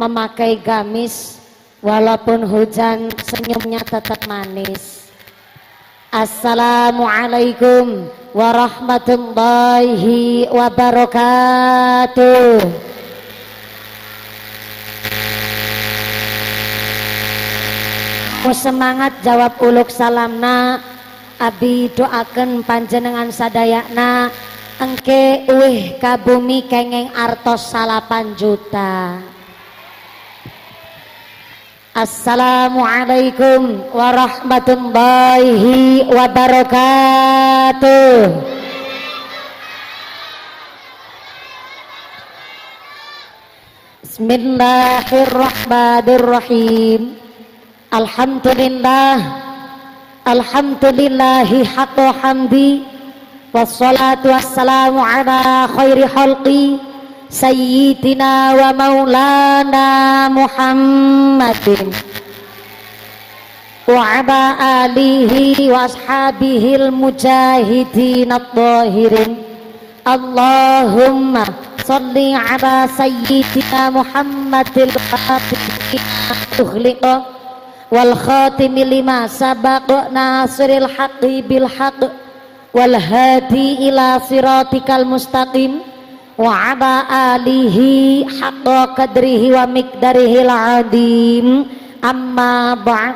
memakai gamis, walaupun hujan senyumnya tetap manis. Assalamualaikum warahmatullahi wabarakatuh. Semangat jawab uluk salamna, abi doakan panjenengan sadayakna engke uih ka bumi kenging artos 8 juta. Assalamualaikum warahmatullahi wabarakatuh. Bismillahirrahmanirrahim. Alhamdulillah, alhamdulillahi haqqa hamdi, wassalatu wassalamu ala khairi khalqi sayyidina wa maulana Muhammadin wa ala alihi wa ashabihil mujahidin at-tahirin. Allahumma salli ala sayyidina Muhammadil fatihil wal khatimi lima sabaq nasiril haqqi bil haqq wal hadi ila siratikal mustaqim wa ala alihi haqqa qadrihi wa miqdarihil adim. Amma ba'd.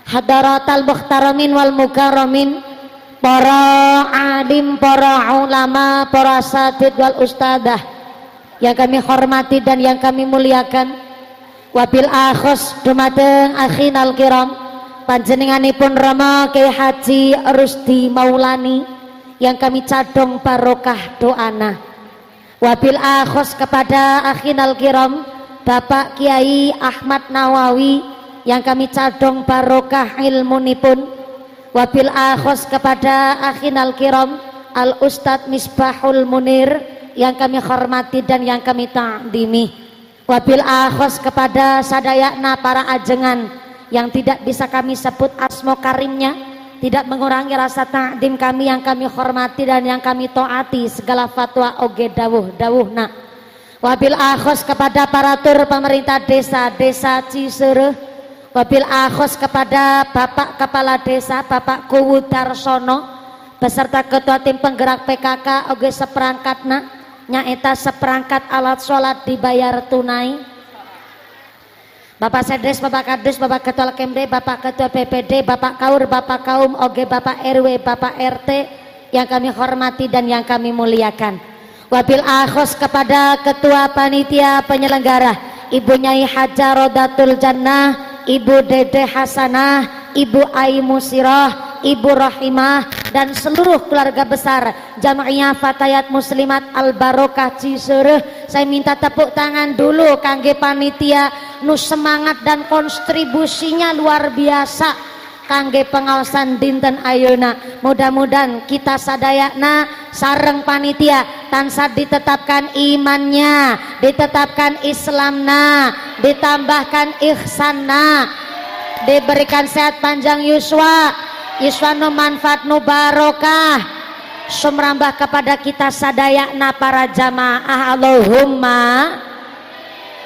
Hadaratal muhtaramin wal mukarramin, para alim, para ulama, para asatidz wal ustadzah yang kami hormati dan yang kami muliakan. Wabil akhos dumateng akhinal kiram, panjenenganipun Rama Kyai Haji Rusdi Maulani yang kami cadong barokah doana. Wabil akhos kepada akhinal kiram Bapak Kiai Ahmad Nawawi yang kami cadong barokah ilmunipun. Wabil akhos kepada akhinal kiram Al Ustadz Misbahul Munir yang kami hormati dan yang kami ta'dimi. Wabil akhos kepada sadayakna para ajengan yang tidak bisa kami sebut asmo karimnya, tidak mengurangi rasa ta'dim kami yang kami hormati dan yang kami taati segala fatwa oge dawuh-dawuhna. Wabil akhos kepada para tur pemerintah desa Cisereh. Wabil akhos kepada Bapak Kepala Desa Bapak Kuwu Darsono beserta Ketua Tim Penggerak PKK oge seperangkatna nyaeta seperangkat alat sholat dibayar tunai. Bapak Sedres, Bapak Kadus, Bapak Ketua Kemde, Bapak Ketua PPD, Bapak Kaur, Bapak Kaum, oge Bapak RW, Bapak RT yang kami hormati dan yang kami muliakan. Wabil akhos kepada Ketua Panitia Penyelenggara Ibu Nyai Haja Rodatul Jannah, Ibu Dede Hasanah, Ibu Aimusirah, Ibu Rahimah dan seluruh keluarga besar Jamiah Fatayat Muslimat Al Barokah Cisereh. Saya minta tepuk tangan dulu kangge panitia nu semangat dan kontribusinya luar biasa kangge pengawasan dinten ayeuna. Mudah-mudahan kita sadayana sareng panitia tansah ditetapkan imannya, ditetapkan Islamna, ditambahkan ihsanna, diberikan sehat panjang yuswa nu manfaat nu barokah sumrambah kepada kita sadayakna para jamaah. Allahumma.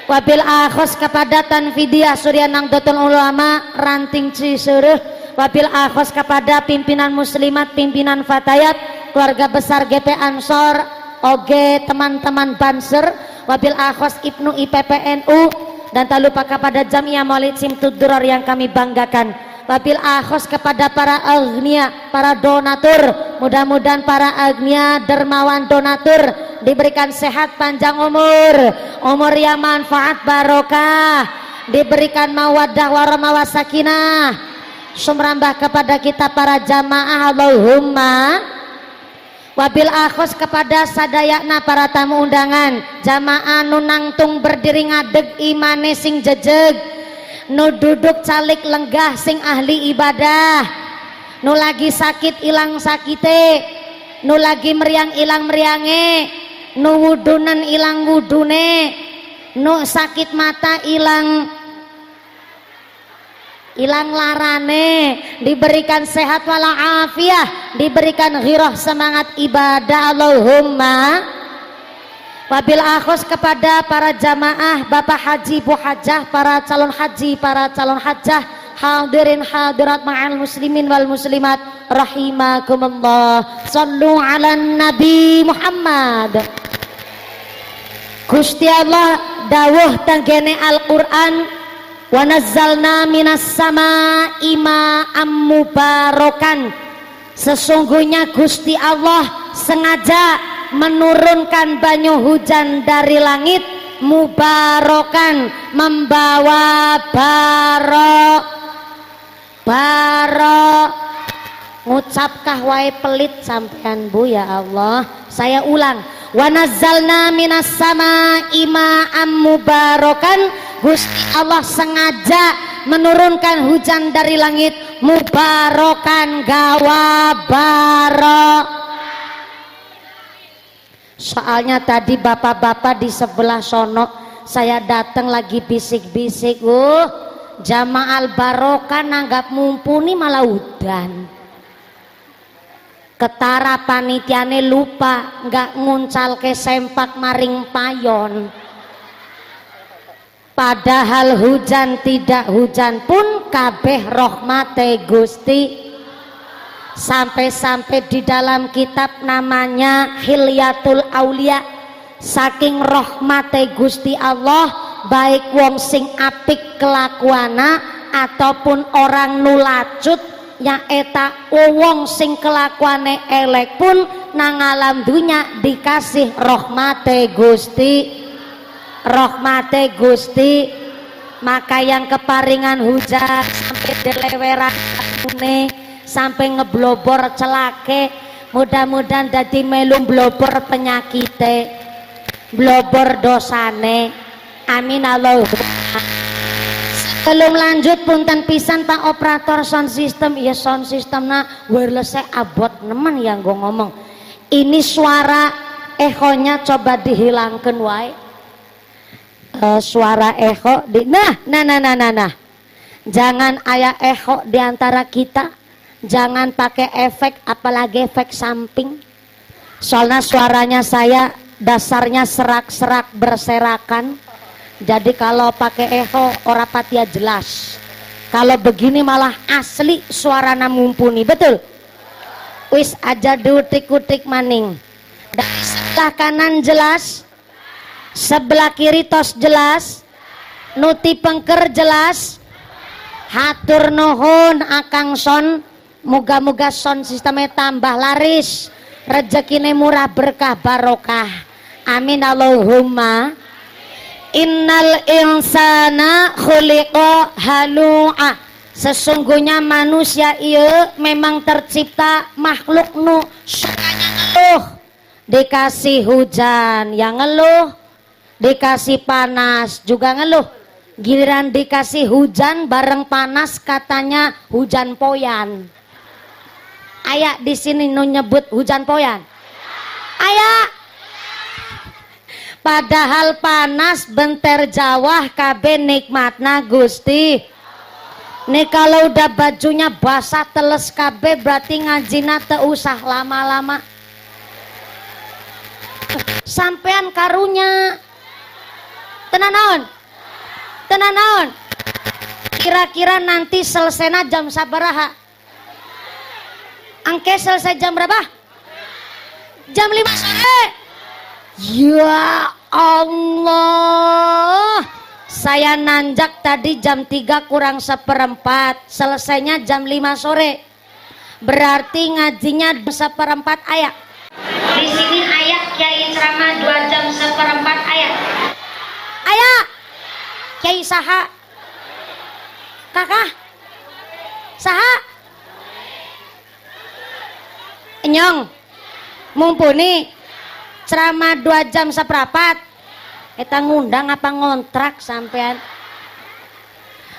Wabil akhos kepada Tanfidiyah Surya Nahdlatul Ulama Ranting Cisereh. Wabil akhos kepada pimpinan muslimat, pimpinan fatayat, keluarga besar GP Ansor, oge teman-teman Banser. Wabil akhos Ibnu IPPNU dan tak lupa kepada Jamiah Maulid Simtuduror yang kami banggakan. Wabil akhos kepada para agnia, para donatur, mudah-mudahan para agnia dermawan donatur diberikan sehat panjang umur yang manfaat barokah, diberikan mawaddah warahmah wasakinah sumrambah kepada kita para jamaah. Allahumma. Wabil akhos kepada sadayakna para tamu undangan jamaah nu nangtung berdiri ngadeg imane sing jejeg, nu duduk calik lenggah sing ahli ibadah, nu lagi sakit ilang sakite, nu lagi meriang ilang meriange, nu wudunan ilang wudune, nu sakit mata ilang larane, diberikan sehat walafiah, diberikan ghirah semangat ibadah. Allahumma. Wabil akhos kepada para jamaah, Bapak Haji, Bu Hajah, para calon haji, para calon hajah, hadirin hadirat ma'al muslimin wal muslimat rahimakumullah. Sallu ala Nabi Muhammad. Gusti Allah dawuh tanggene Al-Qur'an, wa nazzalna minas samaa'i ma'am mubarakan. Sesungguhnya Gusti Allah sengaja menurunkan banyu hujan dari langit mubarakan, membawa ngucapkah wae pelit sampean Bu ya Allah. Saya ulang, wa nazzalna minas samaa'i ma'am mubarakan. Gusti Allah sengaja menurunkan hujan dari langit mubarakan, gawa barok. Soalnya tadi bapak-bapak di sebelah sono saya datang lagi bisik-bisik, jamaah barokah nanggap mumpuni malah udan. Ketara panitiane lupa nggak nguncal ke sempak maring payon. Padahal hujan tidak hujan pun kabeh rahmate Gusti. Sampai-sampai di dalam kitab namanya Hilyatul Aulia, saking rahmate Gusti Allah baik wong sing apik kelakuana ataupun orang nulacut yang eta wong sing kelakuane elek pun nang alam dunya dikasih rahmate Gusti. Rahmate Gusti. Maka yang keparingan hujan sampai deleweran sampai ngeblobor celake, mudah-mudahan dadi melu blobor penyakite, blobor dosane. Amin Allahumma. Sebelum lanjut punten pisan Pak operator sound system, ya sound system na wireless abot nemen yang gue ngomong. Ini suara echonya coba dihilangkan wae. Suara echo di nah. Jangan aya echo di antara kita. Jangan pakai efek, apalagi efek samping. Soalnya suaranya saya dasarnya serak-serak berserakan. Jadi kalau pakai echo ora patia jelas. Kalau begini malah asli suarana mumpuni, betul? Wis aja diutik-utik maning. Dari sebelah kanan jelas, sebelah kiri tos jelas, nuti pengker jelas. Hatur nuhun Akang Son. Moga-moga sound sistemnya tambah laris, rezekine murah berkah barokah. Amin Allahumma. Innal insana khuliqa halu'a. Sesungguhnya manusia iya memang tercipta makhluk nu sukanya ngeluh. Dikasih hujan yang ngeluh, dikasih panas juga ngeluh. Giliran dikasih hujan bareng panas katanya hujan poyan. Ayak di sini nu nyebut hujan poyan. Ayak. Padahal panas benter jawah kabeh nikmatna Gusti. Nih kalau udah bajunya basah teles kabeh berarti ngajina teu usah lama-lama. Sampean karunya. Tenan naon? Tenan naon? Kira-kira nanti selesainya jam sabaraha? Angke selesai jam berapa? Jam 5 sore. Ya Allah, saya nanjak tadi jam 3 kurang seperempat, selesainya jam 5 sore. Berarti ngajinya 1/4 ayat. Di sini ayat Kiai ceramah 2 jam 1/4 ayat. Ayat Kiai saha? Kakak? Saha? Nyong mumpuni ceramah 2 jam 1/4. Eta ngundang apa ngontrak sampean?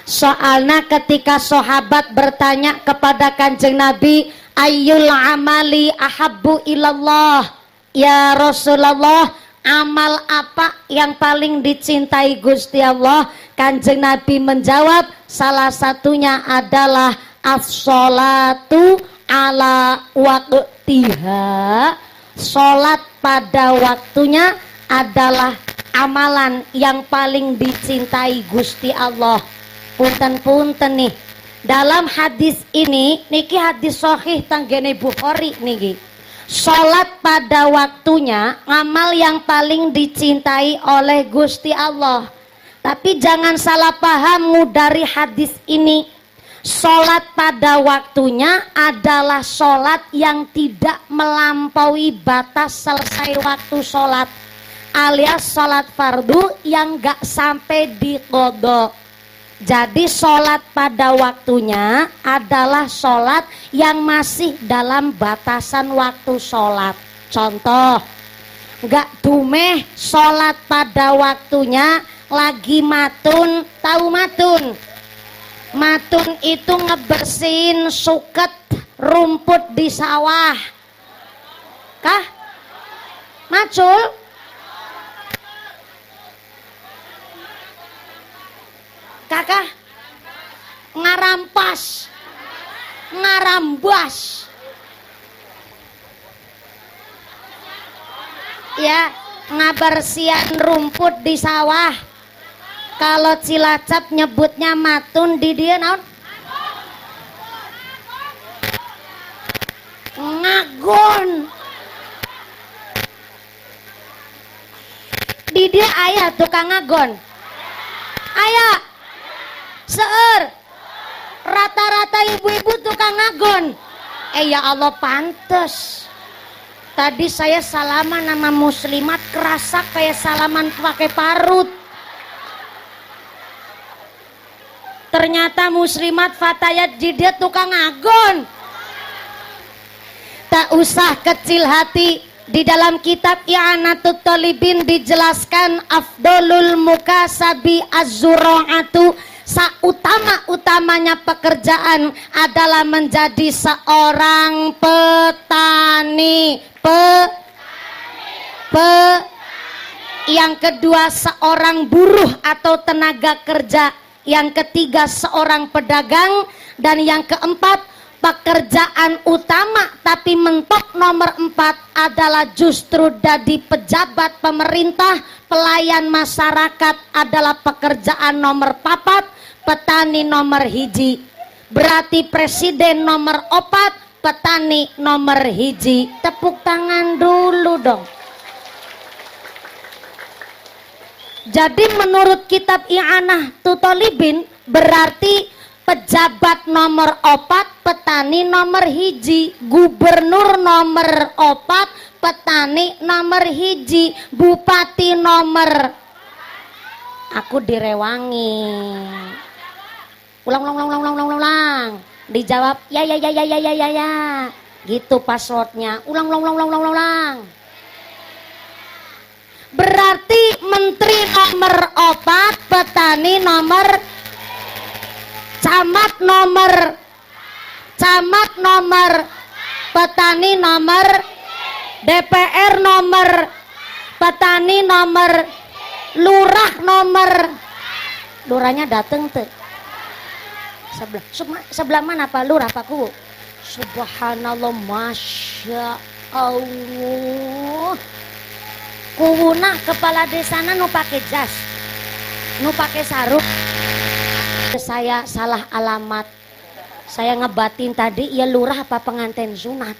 Soalnya ketika sahabat bertanya kepada Kanjeng Nabi, ayyul amali ahabbu ilallah, ya Rasulullah, amal apa yang paling dicintai Gusti Allah? Kanjeng Nabi menjawab, salah satunya adalah as-sholatu ala waqtiha, sholat pada waktunya adalah amalan yang paling dicintai Gusti Allah. Punten-punten nih, dalam hadis ini niki hadis sahih tanggene Bukhari niki, sholat pada waktunya amal yang paling dicintai oleh Gusti Allah. Tapi jangan salah paham dari hadis ini, sholat pada waktunya adalah sholat yang tidak melampaui batas selesai waktu sholat, alias sholat fardu yang gak sampai diqodho. Jadi sholat pada waktunya adalah sholat yang masih dalam batasan waktu sholat. Contoh, gak dumeh sholat pada waktunya lagi matun. Tahu matun? Matun itu ngebersihin suket rumput di sawah. Kah? Macul? Kakak ngarampas, ngarambas, ya, ngabersihan rumput di sawah. Kalau Cilacap nyebutnya matun, di dia naon? Ngagon. Di dia ayah tukang ngagon. Ayah. Seueur rata-rata ibu-ibu tukang ngagon. Ya Allah, pantes. Tadi saya salaman sama muslimat kerasa kayak salaman pakai parut. Ternyata muslimat fatayat jidat tukang ngagon. Tak usah kecil hati. Di dalam kitab I'anatut Thalibin dijelaskan afdolul mukasabi az-zura'atu, sautama-utamanya pekerjaan adalah menjadi seorang petani. Yang kedua seorang buruh atau tenaga kerja. Yang ketiga seorang pedagang. Dan yang keempat pekerjaan utama tapi mentok nomor 4 adalah justru jadi pejabat pemerintah, pelayan masyarakat adalah pekerjaan nomor 4, petani nomor 1. Berarti presiden nomor 4, petani nomor 1. Tepuk tangan dulu dong. Jadi menurut kitab I'anatut Thalibin berarti pejabat nomor 4, petani nomor 1, gubernur nomor 4, petani nomor 1, bupati nomor. Aku direwangi. Ulang. Dijawab ya. Gitu passwordnya. Ulang. Berarti menteri nomor 4, petani nomor, camat nomor, petani nomor, DPR nomor, petani nomor, lurah nomor. Lurahnya dateng tuh. Sebelah mana Pak Lurah Pak Ku? Subhanallah, masya Allah. Kuwuna kepala desana nu pakai jas, nu pakai sarung. Saya salah alamat. Saya ngebatin tadi ya lurah apa pengantin sunat.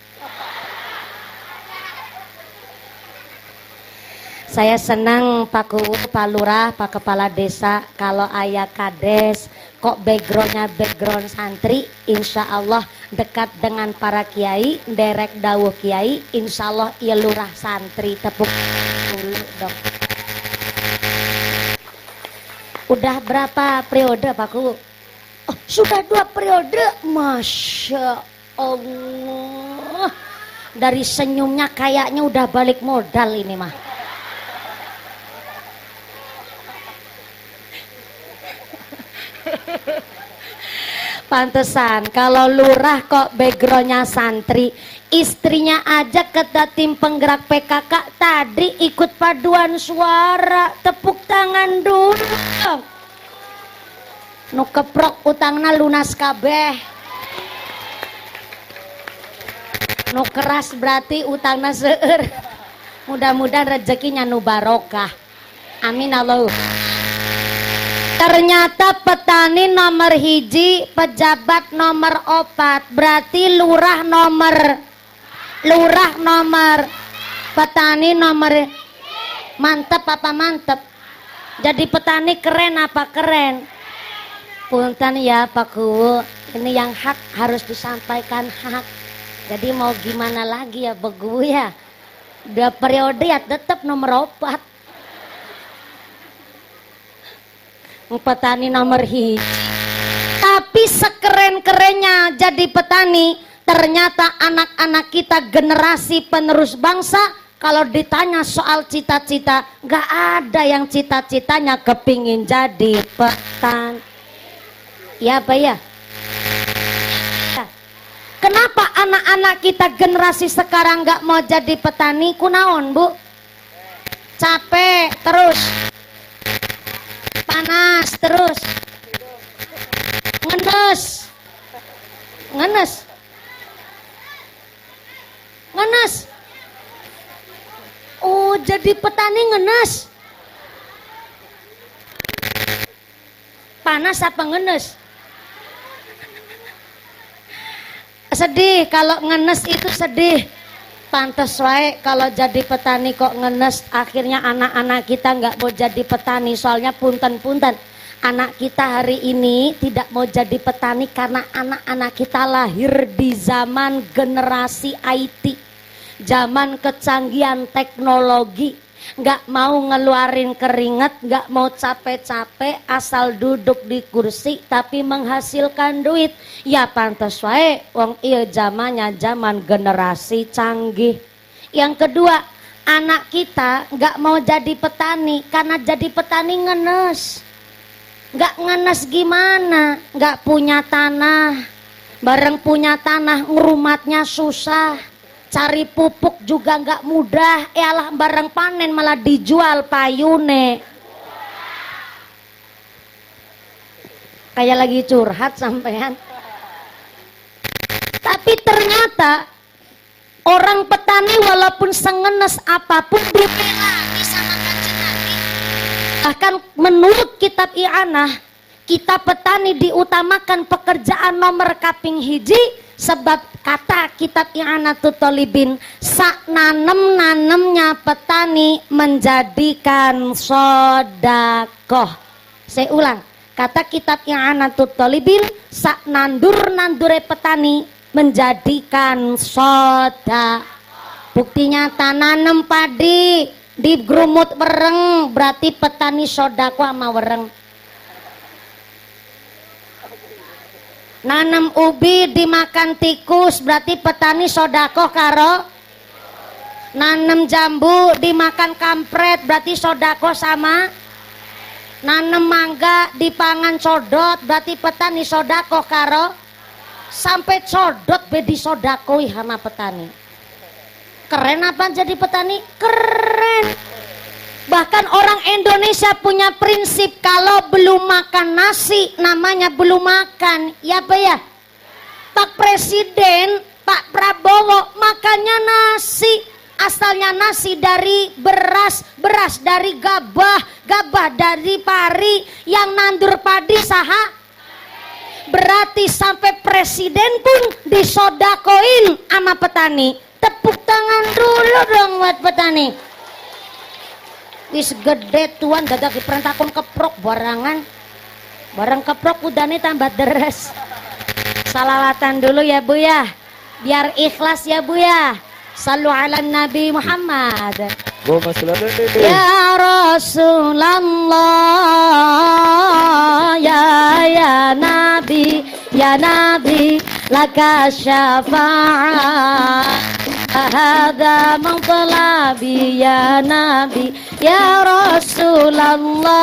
Saya senang Pak Kuwu, Pak Lurah, Pak Kepala Desa. Kalau ayah kades kok backgroundnya background santri, insya Allah dekat dengan para kiai, derek dawuh kiai, insya Allah ya lurah santri. Tepuk dulu dong. Udah berapa periode Pak Kuwu? Oh, sudah 2 periode. Masya Allah. Dari senyumnya kayaknya udah balik modal ini mah. Pantesan kalau lurah kok backgroundnya santri, istrinya aja ketua tim penggerak PKK tadi ikut paduan suara. Tepuk tangan dulu. Nu keprok utangna lunas kabeh. Nu keras berarti utangna seueur. Mudah-mudahan rezekinya nu barokah. Amin Allah. Ternyata petani nomor hiji, pejabat nomor 4, berarti lurah nomor, petani nomor. Mantep apa mantep? Jadi petani keren apa keren? Punten ya Pak Ku, ini yang hak harus disampaikan hak. Jadi mau gimana lagi ya Begu ya? Udah periode ya tetap nomor 4. Petani nomor hiji. Tapi sekeren-kerennya jadi petani, ternyata anak-anak kita generasi penerus bangsa, kalau ditanya soal cita-cita, gak ada yang cita-citanya kepingin jadi petani. Ya apa ya? Kenapa anak-anak kita generasi sekarang gak mau jadi petani? Kunaon Bu? Capek terus, panas terus, ngenes. Oh, jadi petani ngenes. Panas apa ngenes? Sedih kalau ngenes itu sedih. Pantes wae kalau jadi petani kok ngenes, akhirnya anak-anak kita nggak mau jadi petani. Soalnya punten-punten, anak kita hari ini tidak mau jadi petani karena anak-anak kita lahir di zaman generasi IT, zaman kecanggihan teknologi. Nggak mau ngeluarin keringat, nggak mau capek-capek, asal duduk di kursi tapi menghasilkan duit. Ya pantes wae, wong iya zamannya zaman generasi canggih. Yang kedua, anak kita nggak mau jadi petani karena jadi petani ngenes. Nggak ngenes gimana? Nggak punya tanah, bareng punya tanah ngerumatnya susah. Cari pupuk juga nggak mudah, alah bareng panen malah dijual payune. Kayak lagi curhat sampean. Tapi ternyata orang petani walaupun sengenes apapun dibela sama Kanjeng Nabi. Bahkan menurut kitab I'anah, kita petani diutamakan pekerjaan nomor kaping hiji. Sebab kata kitab I'anatul Thalibin, sak nanemnya petani menjadikan sodakoh. Saya ulang, kata kitab I'anatul Thalibin, sak nandure petani menjadikan sodakoh. Buktinya tananem padi di grumut wereng, berarti petani sodakoh sama wereng. Nanam ubi dimakan tikus, berarti petani sodakoh karo. Nanam jambu dimakan kampret, berarti sodakoh sama. Nanam mangga dipangan codot, berarti petani sodakoh karo. Sampai codot bedi sodakoi hana petani. Keren apa jadi petani? Keren. Bahkan orang Indonesia punya prinsip, kalau belum makan nasi namanya belum makan. Ya apa ya? Pak Presiden, Pak Prabowo makannya nasi. Asalnya nasi dari beras, beras dari gabah, gabah dari pari, yang nandur padi saha. Berarti sampai presiden pun disodakoin sama petani. Tepuk tangan dulu dong buat petani. Wis gede tuan dadak diperintahkan keprok barangan. Barang keprok udah nih tambah deres. Salawatan dulu ya Bu ya. Biar ikhlas ya Bu ya. Sallu ala Nabi Muhammad. Ya Rasulullah, ya Nabi, ya Nabi, laka syafa'at. Hada mangtalabi ya Nabi, ya Rasulullah.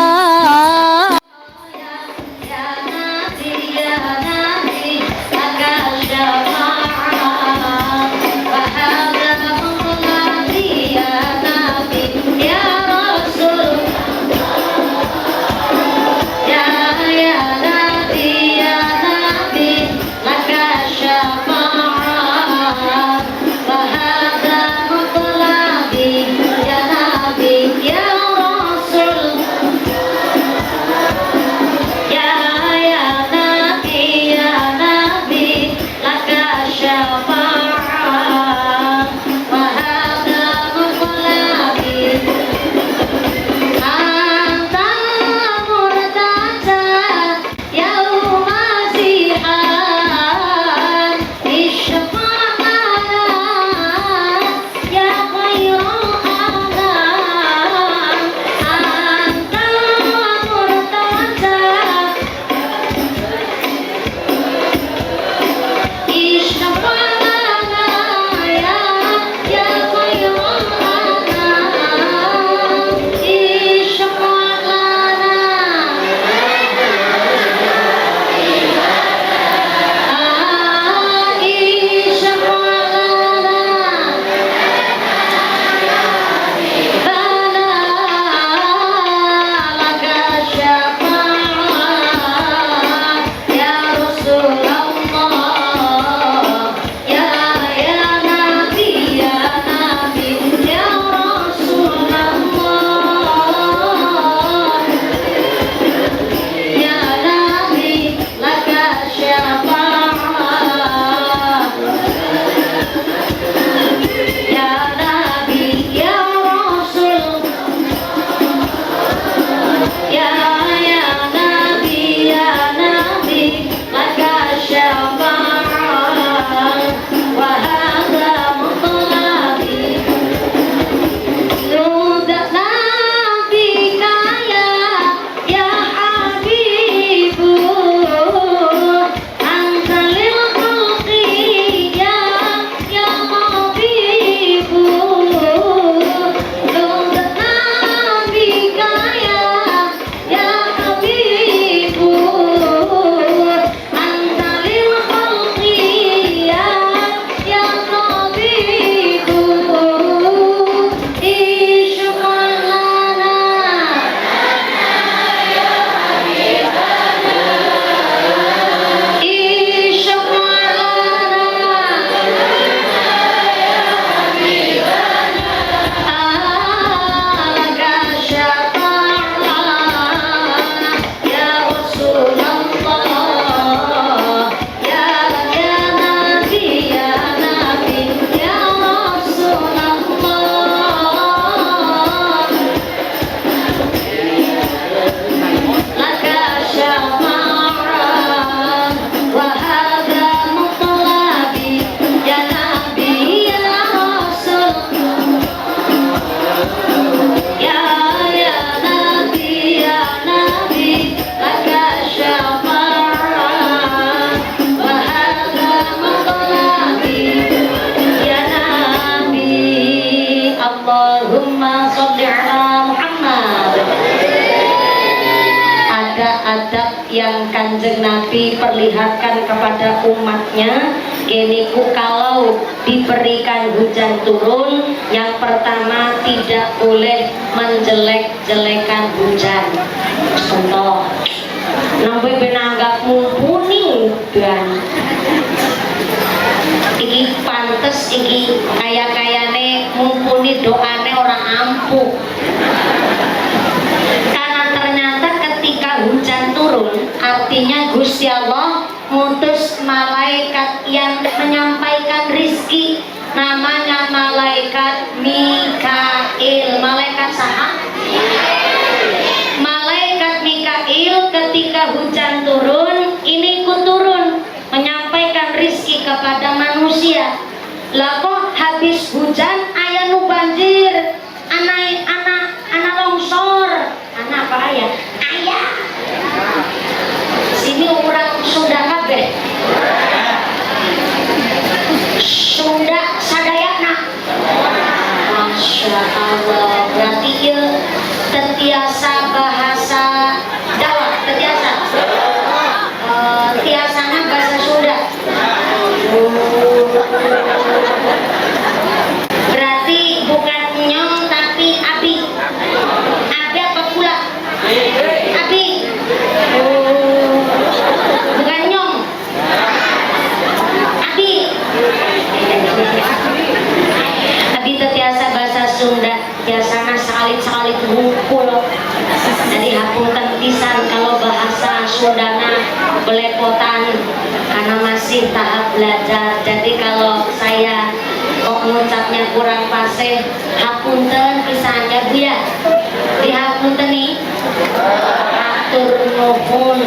Ya Nabi, ya Nabi, laka syafa'at. Hada mangtalabi ya Nabi, ya Rasulullah. Ya Nabi, ya Nabi, laka syafa'at. yang Kanjeng Nabi perlihatkan kepada umatnya, geniku kalau diberikan hujan turun, yang pertama tidak boleh menjelek-jelekan hujan. Contoh, nampai benanggap mumpuni dan iki pantes iki kaya-kayane mumpuni doane orang ampuh. Karena ternyata ketika hujan turun, artinya Gusti Allah mutus malaikat yang menyampaikan rizki, namanya malaikat Mikail. Malaikat saha? Malaikat Mikail ketika hujan turun, ini ikut turun menyampaikan rizki kepada manusia. Lah kok habis hujan aya nu banjir, anak longsor, anak apa ayah? Ayah. Sini orang Sunda kabeh. Sunda sadayana. Masya Allah. Berarti ieu tetiasa bahasa Jawa, tetiasa. Tiasana bahasa Sunda. Berarti bukan nyong tapi abi. Abi apa pula? Abi. Bukan nyong. Abi. Abi tetiasa bahasa Sunda. Biasanya salit-salit hukul. Jadi hapunten pisan kalau bahasa Sundana belepotan karena masih tahap belajar. Jadi kalau saya kok ngucapnya kurang fasih, hapunten pisan ya Bu ya. Dihapunten nih. Atur nuhun.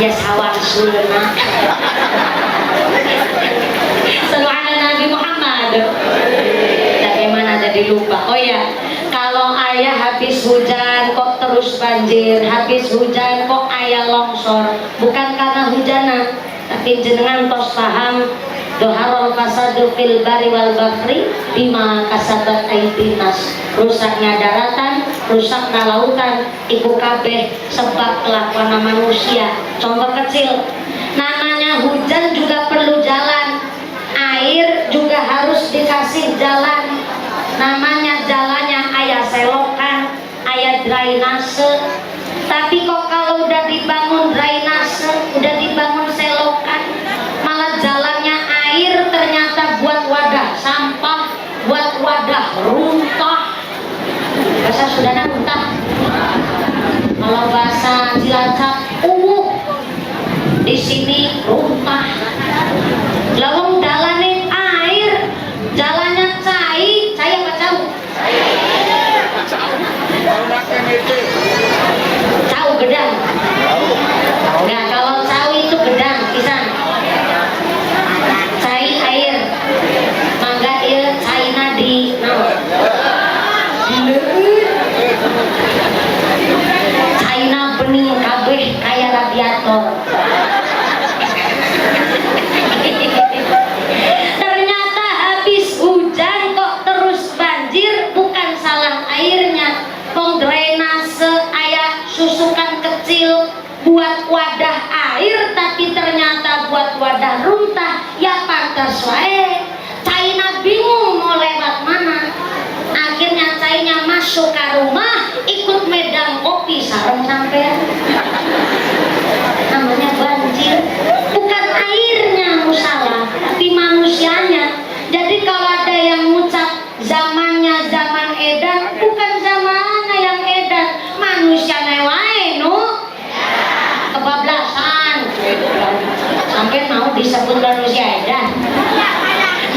Ya sawang sulna. Sallallahu Nabi Muhammad. Bagaimana jadi lupa? Oh ya, kalau ayah habis hujan kok terus banjir, habis hujan kok ayah longsor, bukan karena hujanan, tapi jenengan tos paham doharul fasadu fil bari wal bahri bima kasabat aidinas. Rusaknya daratan, rusaknya lautan, ibu kabeh sebab kelakuan manusia. Contoh kecil, namanya hujan juga perlu jalan, air juga harus dikasih jalan. Namanya jalannya ayah selokan, ayah drainase. Tapi kok kalau udah dibangun drainase, udah dibangun selokan, malah jalannya air ternyata buat wadah sampah, buat wadah runtah. Bahasa Sundana runtah. Kalau bahasa Cilacap di sini runtah. Lawang dalane air, jalannya cai apa cau? Cau gedang. Nah kalau cau itu gedang pisang. Cai air. Mangga ieu caina di caina bening kabeh kaya radiator. Ternyata habis hujan kok terus banjir, bukan salah airnya. Tong drainase aya susukan kecil buat wadah air, tapi ternyata buat wadah runtah. Ya pantas wae caina bingung mau lewat mana. Akhirnya caina masuk ke rumah, ikut medang kopi sareng sampean. Namanya banjir, bukan airnya musalah, tapi manusianya. Jadi kalau ada yang ngucap zamannya zaman edan, bukan zamannya yang edan, manusianya wae nu kebablasan. Sampai mau disebut manusia edan.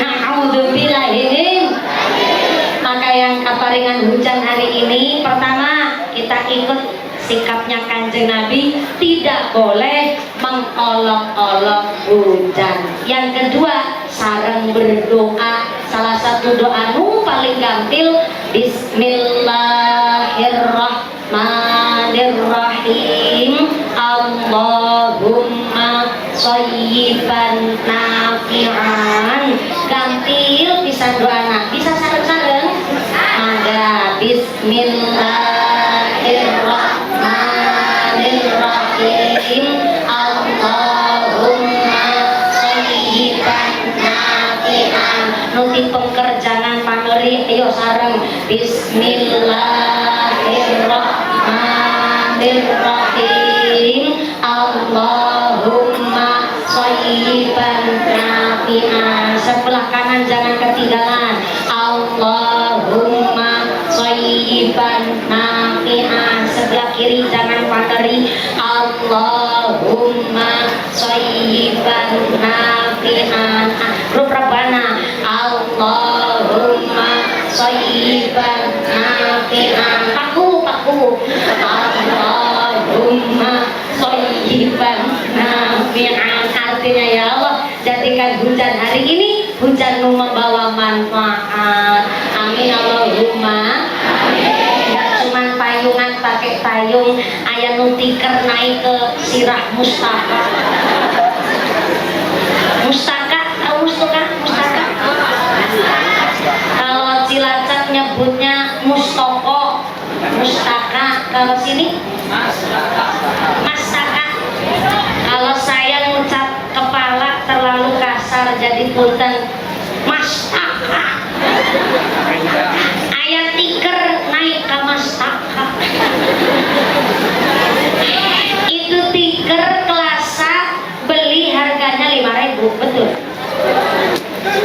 Na'udzubillahi. Maka yang kaparingan hujan hari ini, pertama kita ikut sikapnya Kanjeng Nabi, tidak boleh mengolok-olok hujan. Yang kedua, sareng berdoa. Salah satu doa nu paling gampil, Bismillahirrahmanirrahim. Allahumma shayyiban nafi'an. Gampil bisa doa, bisa sareng-sareng. Mangga Bismillahirrahmanirrahim. Bismillahirrahmanirrahim. Allahumma shayyiban nafi'an. Sebelah kanan jangan ketinggalan. Allahumma shayyiban nafi'an. Sebelah kiri jangan pateri. Allahumma shayyiban nafi'an. Huruf Rabbana. Allahumma shayyiban nafi'an. Paku. Allahumma shayyiban nafi'an. Artinya ya Allah, jadikan hujan hari ini hujan membawa manfaat. Amin Allahumma. Tidak cuma payungan, pakai payung ayah nutiker naik ke sirah mustaka. Tahu mustaka? Kalau Cilacap nyebutnya mustoko, mustaka. Kalau sini mastaka. Kalau saya ngucap kepala terlalu kasar jadi punten mastaka. Ayat tiker naik ke mastaka. Itu tiker kelasa beli harganya 5.000, betul.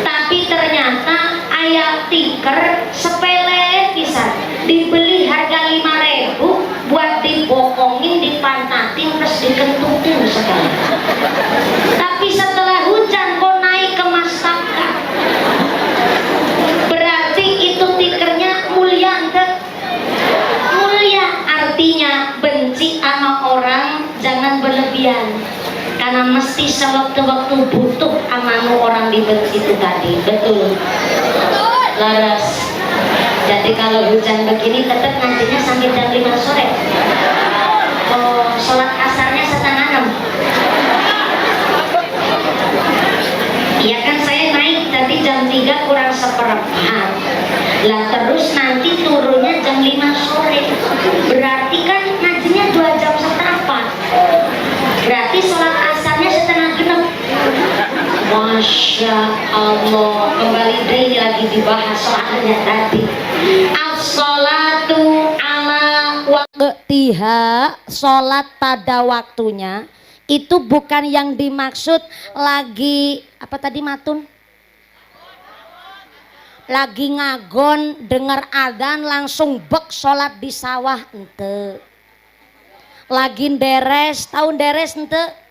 Tapi ternyata ayat tiker sepele pisan, dibeli harga 5.000 buat dibokongin, dipantatin, terus dikentutin sekali. Tapi setelah hujan kok naik ke mastaka. Berarti itu tikernya mulia enggak? Mulia. Artinya benci sama orang jangan berlebihan, karena mesti sewaktu-waktu butuh amanu orang dibenci itu tadi. Betul laras. Jadi kalau hujan begini tetap ngajinya sampai jam 5 sore. Oh, sholat asarnya 5:30. Iya kan, saya naik tadi jam 3 kurang seperempat. Lah terus nanti turunnya jam 5 sore. Berarti kan ngajinya 2 jam setengah. Berarti sholat asarnya 5:30. Masya Allah. Kembali deh lagi dibahas soalnya tadi. As-sholatu ala waqtiha. Sholat pada waktunya. Itu bukan yang dimaksud lagi apa tadi Matun? Lagi ngagon dengar adzan langsung bek sholat di sawah ente. Lagi deres, tahun deres ente.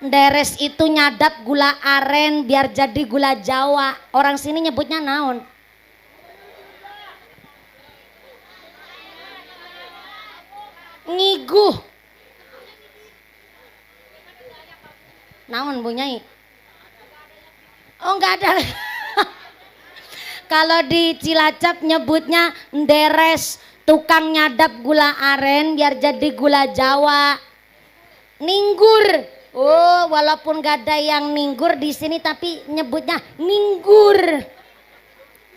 Deres itu nyadap gula aren biar jadi gula Jawa. Orang sini nyebutnya naon? Ngiguh. Naon Bu Nyai? Oh enggak ada. Kalau di Cilacap nyebutnya deres, tukang nyadap gula aren biar jadi gula Jawa. Ninggur. Oh, walaupun gak ada yang ninggur di sini tapi nyebutnya ninggur.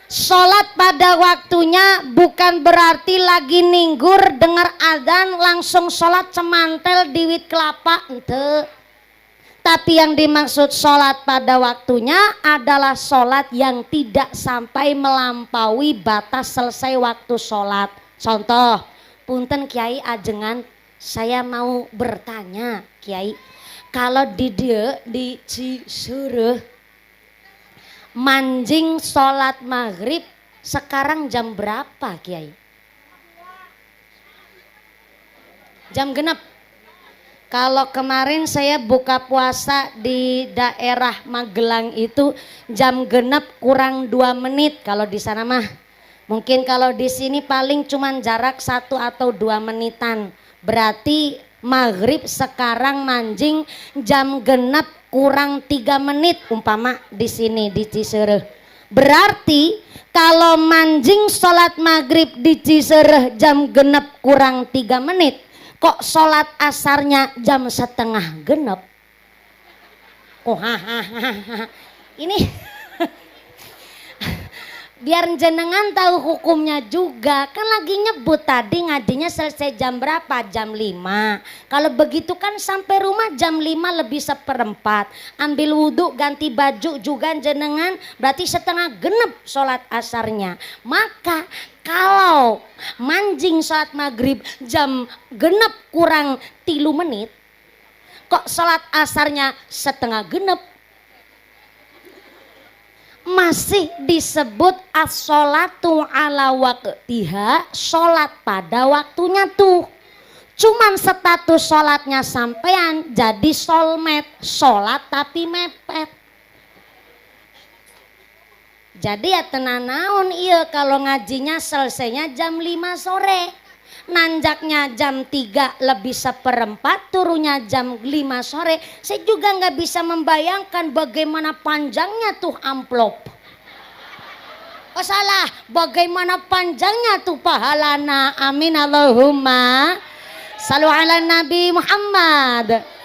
Sholat pada waktunya bukan berarti lagi ninggur dengar adzan langsung sholat cemantel di wit kelapa ente. Tapi yang dimaksud sholat pada waktunya adalah sholat yang tidak sampai melampaui batas selesai waktu sholat. Contoh, punten Kiai ajengan, saya mau bertanya Kiai, kalau di dia di Cisureuh manjing sholat maghrib sekarang jam berapa Kiai? Jam genep. Kalau kemarin saya buka puasa di daerah Magelang itu jam genep kurang 2 menit kalau di sana mah. Mungkin kalau di sini paling cuman jarak 1 atau 2 menitan. Berarti maghrib sekarang manjing jam genep kurang 3 menit umpama di sini di Cisereh. Berarti kalau manjing sholat maghrib di Cisereh jam genep kurang 3 menit, kok sholat asarnya jam setengah genep? Oh, ini biar jenengan tahu hukumnya juga. Kan lagi nyebut tadi ngajinya selesai jam berapa? Jam 5. Kalau begitu kan sampai rumah jam 5 lebih seperempat. Ambil wudhu, ganti baju juga jenengan, berarti setengah genep sholat asarnya. Maka kalau manjing sholat maghrib jam genep kurang 3 menit, kok sholat asarnya setengah genep, masih disebut as-sholatu ala waqtiha, sholat pada waktunya tuh. Cuman status sholatnya sampean jadi solmet, sholat tapi mepet. Jadi ya tenanaun iya kalau ngajinya selesainya jam 5 sore, nanjaknya jam 3 lebih seperempat, turunnya jam 5 sore. Saya juga nggak bisa membayangkan bagaimana panjangnya tuh amplop. Oh salah, bagaimana panjangnya tuh pahalana. Amin Allahumma shallu ala Nabi Muhammad.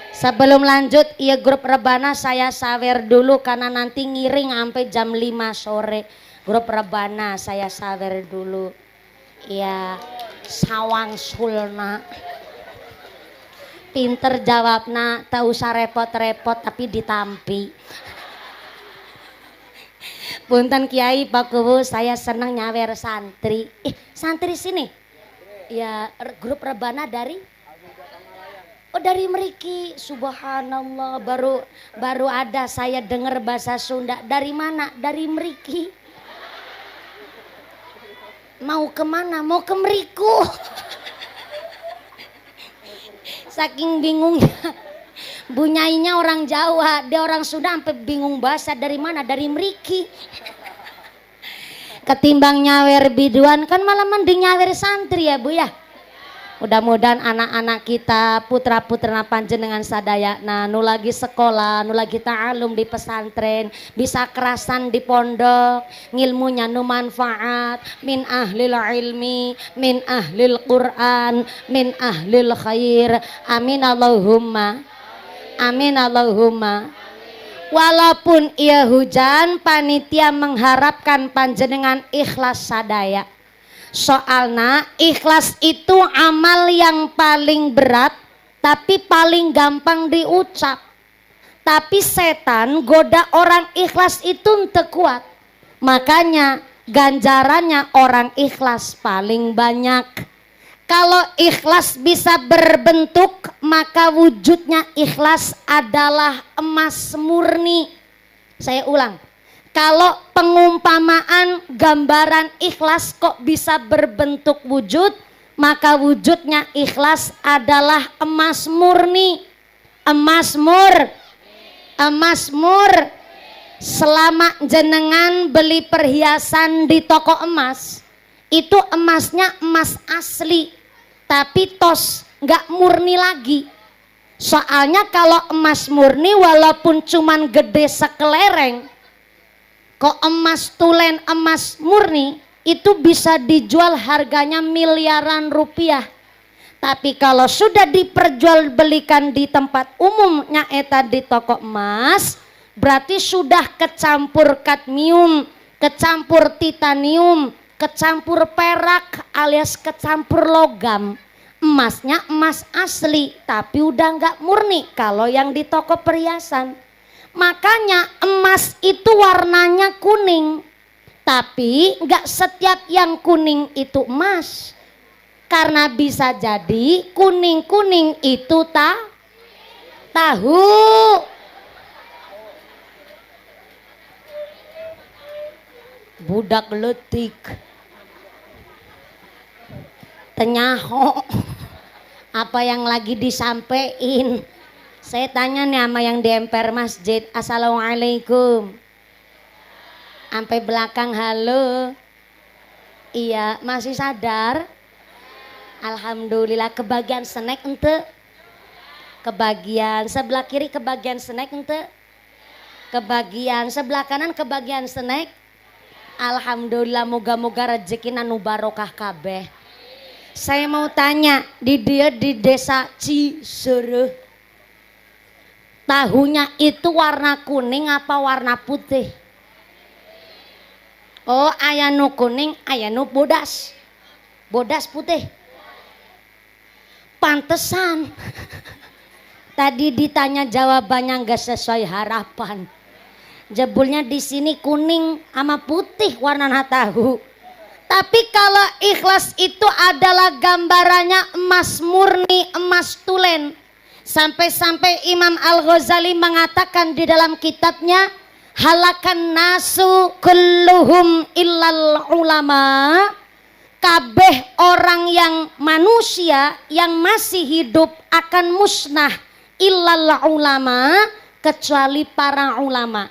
Sebelum lanjut, iya grup rebana saya sawer dulu karena nanti ngiring sampai jam 5 sore. Grup rebana saya sawer dulu. Ya sawang sulna pinter jawabna, tak usah repot-repot tapi ditampi. Punten Kiai Pak Kuwu, saya senang nyawer santri. Santri sini ya, grup rebana dari dari Meriki. Subhanallah, baru ada saya dengar bahasa Sunda. Dari mana? Dari Meriki. Mau kemana? Mau ke Meriku. Saking bingungnya, bunyainya orang Jawa, dia orang Sunda sampai bingung bahasa dari mana, dari Meriki. Ketimbang nyawer biduan kan malah mending nyawer santri ya Bu ya. Mudah-mudahan anak-anak kita, putra-putra panjenengan sadayana nu lagi sekolah, nu lagi ta'alum di pesantren, bisa kerasan di pondok, ngilmunya nu manfaat, min ahlil ilmi, min ahlil Quran, min ahlil khair. Amin Allahumma. Amin Allahumma. Walaupun ia hujan, panitia mengharapkan panjenengan ikhlas sadaya. Soalnya ikhlas itu amal yang paling berat tapi paling gampang diucap. Tapi setan goda orang ikhlas itu ente kuat. Makanya ganjarannya orang ikhlas paling banyak. Kalau ikhlas bisa berbentuk, maka wujudnya ikhlas adalah emas murni. Saya ulang. Kalau pengumpamaan gambaran ikhlas kok bisa berbentuk wujud, maka wujudnya ikhlas adalah emas murni. Emas mur. Selama jenengan beli perhiasan di toko emas, itu emasnya emas asli, tapi tos nggak murni lagi. Soalnya kalau emas murni walaupun cuman gede sekelereng, kok emas tulen, emas murni itu bisa dijual harganya miliaran rupiah. Tapi kalau sudah diperjualbelikan di tempat umumnya eta di toko emas, berarti sudah kecampur kadmium, kecampur titanium, kecampur perak alias kecampur logam. Emasnya emas asli tapi udah nggak murni kalau yang di toko perhiasan. Makanya emas itu warnanya kuning, tapi nggak setiap yang kuning itu emas, karena bisa jadi kuning-kuning itu tahu. Budak letik tenyaho apa yang lagi disampaikan. Saya tanya nih sama yang di emper masjid, assalamualaikum. Sampai belakang halo. Iya, masih sadar? Alhamdulillah. Kebagian snack ente? Kebagian sebelah kiri, kebagian snack ente? Kebagian sebelah kanan, kebagian snack? Alhamdulillah, moga-moga rezekina nu barokah kabeh. Saya mau tanya, di desa Cisereh, tahunya itu warna kuning apa warna putih? Oh, aya nu kuning, aya nu bodas. Bodas putih. Pantesan. Tadi ditanya jawabannya nggak sesuai harapan. Jebulnya di sini kuning sama putih warna tahu. Tapi kalau ikhlas itu adalah gambarannya emas murni, emas tulen. Sampai-sampai Imam Al-Ghazali mengatakan di dalam kitabnya, halakan nasu kulluhum illal ulama. Kabeh orang yang manusia yang masih hidup akan musnah illal ulama, kecuali para ulama.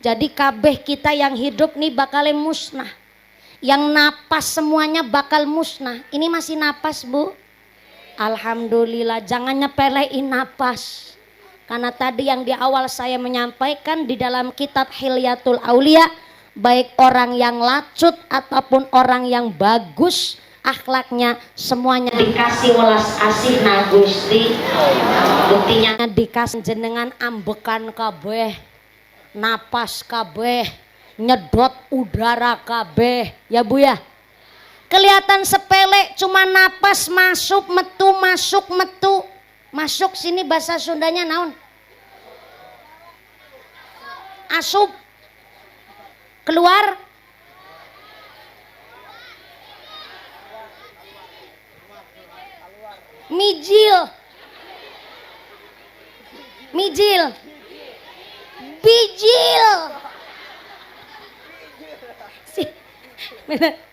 Jadi kabeh kita yang hidup nih bakal musnah. Yang napas semuanya bakal musnah. Ini masih napas, Bu? Alhamdulillah, jangan nyepelein napas. Karena tadi yang di awal saya menyampaikan di dalam kitab Hilyatul Aulia, baik orang yang lacut ataupun orang yang bagus akhlaknya, semuanya dikasih welas asih na Gusti. Buktinya dikasih jenengan ambekan kabeh, napas kabeh, nyedot udara kabeh, ya Bu ya. Kelihatan sepele, cuma napas masuk metu, masuk metu. Masuk sini bahasa Sundanya naon? Asup. Keluar. Mijil. Mijil. Bijil. Bener.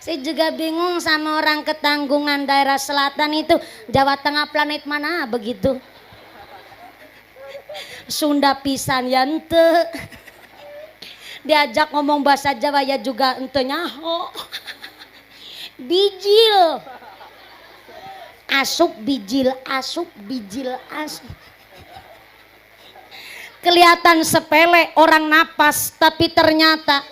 Saya juga bingung sama orang Ketanggungan daerah selatan itu, Jawa Tengah planet mana begitu. Sunda pisan ya ente. Diajak ngomong bahasa Jawa ya juga ente nyaho. Bijil. Asup bijil, asup bijil, asup. Kelihatan sepele orang napas, tapi ternyata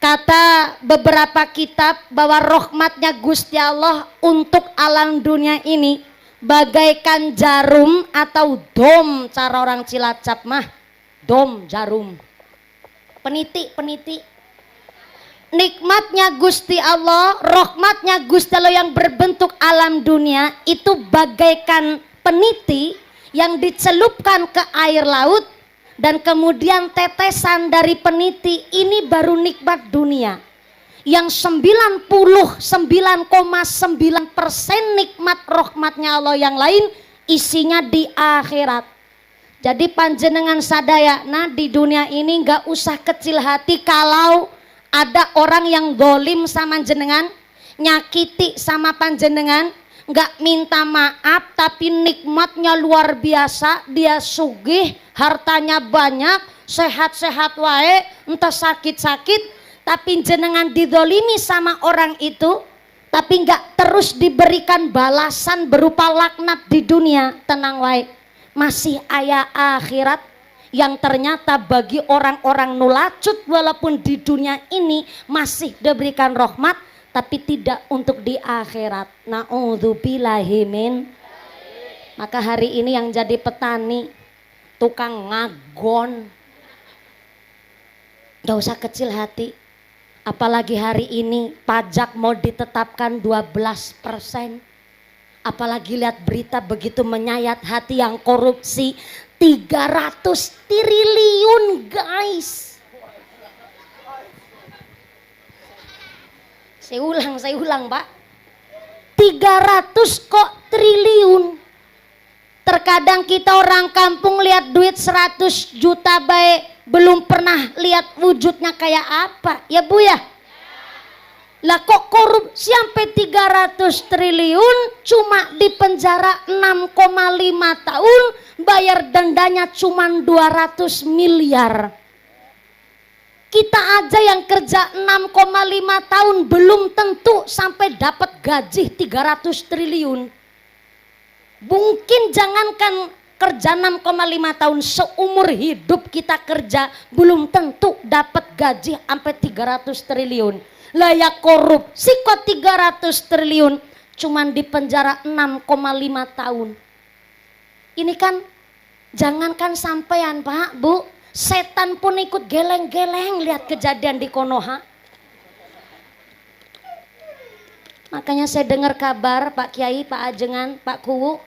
kata beberapa kitab bahwa rahmatnya Gusti Allah untuk alam dunia ini bagaikan jarum atau dom, cara orang Cilacap mah dom jarum, peniti. Nikmatnya Gusti Allah, rahmatnya Gusti Allah yang berbentuk alam dunia itu bagaikan peniti yang dicelupkan ke air laut. Dan kemudian tetesan dari peniti ini baru nikmat dunia. Yang 99,9% nikmat rahmatnya Allah yang lain isinya di akhirat. Jadi panjenengan sadayana di dunia ini gak usah kecil hati kalau ada orang yang dolim sama jenengan, nyakiti sama panjenengan, gak minta maaf tapi nikmatnya luar biasa, dia sugih, hartanya banyak, sehat-sehat wae, entah sakit-sakit, tapi jenengan didolimi sama orang itu, tapi nggak terus diberikan balasan berupa laknat di dunia, tenang wae, masih aya akhirat yang ternyata bagi orang-orang nulacut walaupun di dunia ini masih diberikan rahmat, tapi tidak untuk di akhirat. Na'udzubillahi min. Maka hari ini yang jadi petani, tukang ngagon, gak usah kecil hati. Apalagi hari ini pajak mau ditetapkan 12%. Apalagi lihat berita begitu menyayat hati yang korupsi 300 triliun guys. Saya ulang Pak. 300 kok triliun. Terkadang kita orang kampung lihat duit 100 juta baik, belum pernah lihat wujudnya kayak apa, ya Bu ya? Lah kok korupsi sampai 300 triliun, cuma di penjara 6,5 tahun, bayar dendanya cuma 200 miliar. Kita aja yang kerja 6,5 tahun belum tentu sampai dapat gaji 300 triliun. Mungkin jangankan kerja 6,5 tahun, seumur hidup kita kerja belum tentu dapat gaji sampai 300 triliun. Layak korupsi kok 300 triliun cuman di penjara 6,5 tahun. Ini kan jangankan sampean Pak, Bu, Setan pun ikut geleng-geleng lihat kejadian di Konoha. Makanya saya dengar kabar Pak Kiai, Pak Ajengan, Pak Kuwu,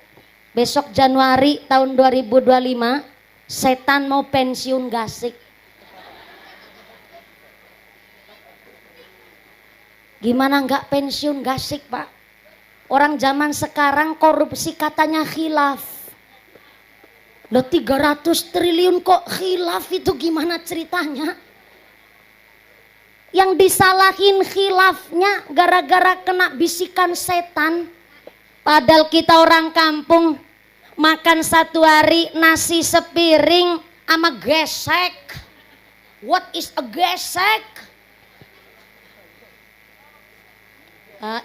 besok Januari tahun 2025 setan mau pensiun gasik. Gimana nggak pensiun gasik Pak? Orang zaman sekarang korupsi katanya khilaf. Loh 300 triliun kok khilaf, itu gimana ceritanya? Yang disalahin khilafnya gara-gara kena bisikan setan. Padahal kita orang kampung makan satu hari nasi sepiring sama gesek. What is a gesek?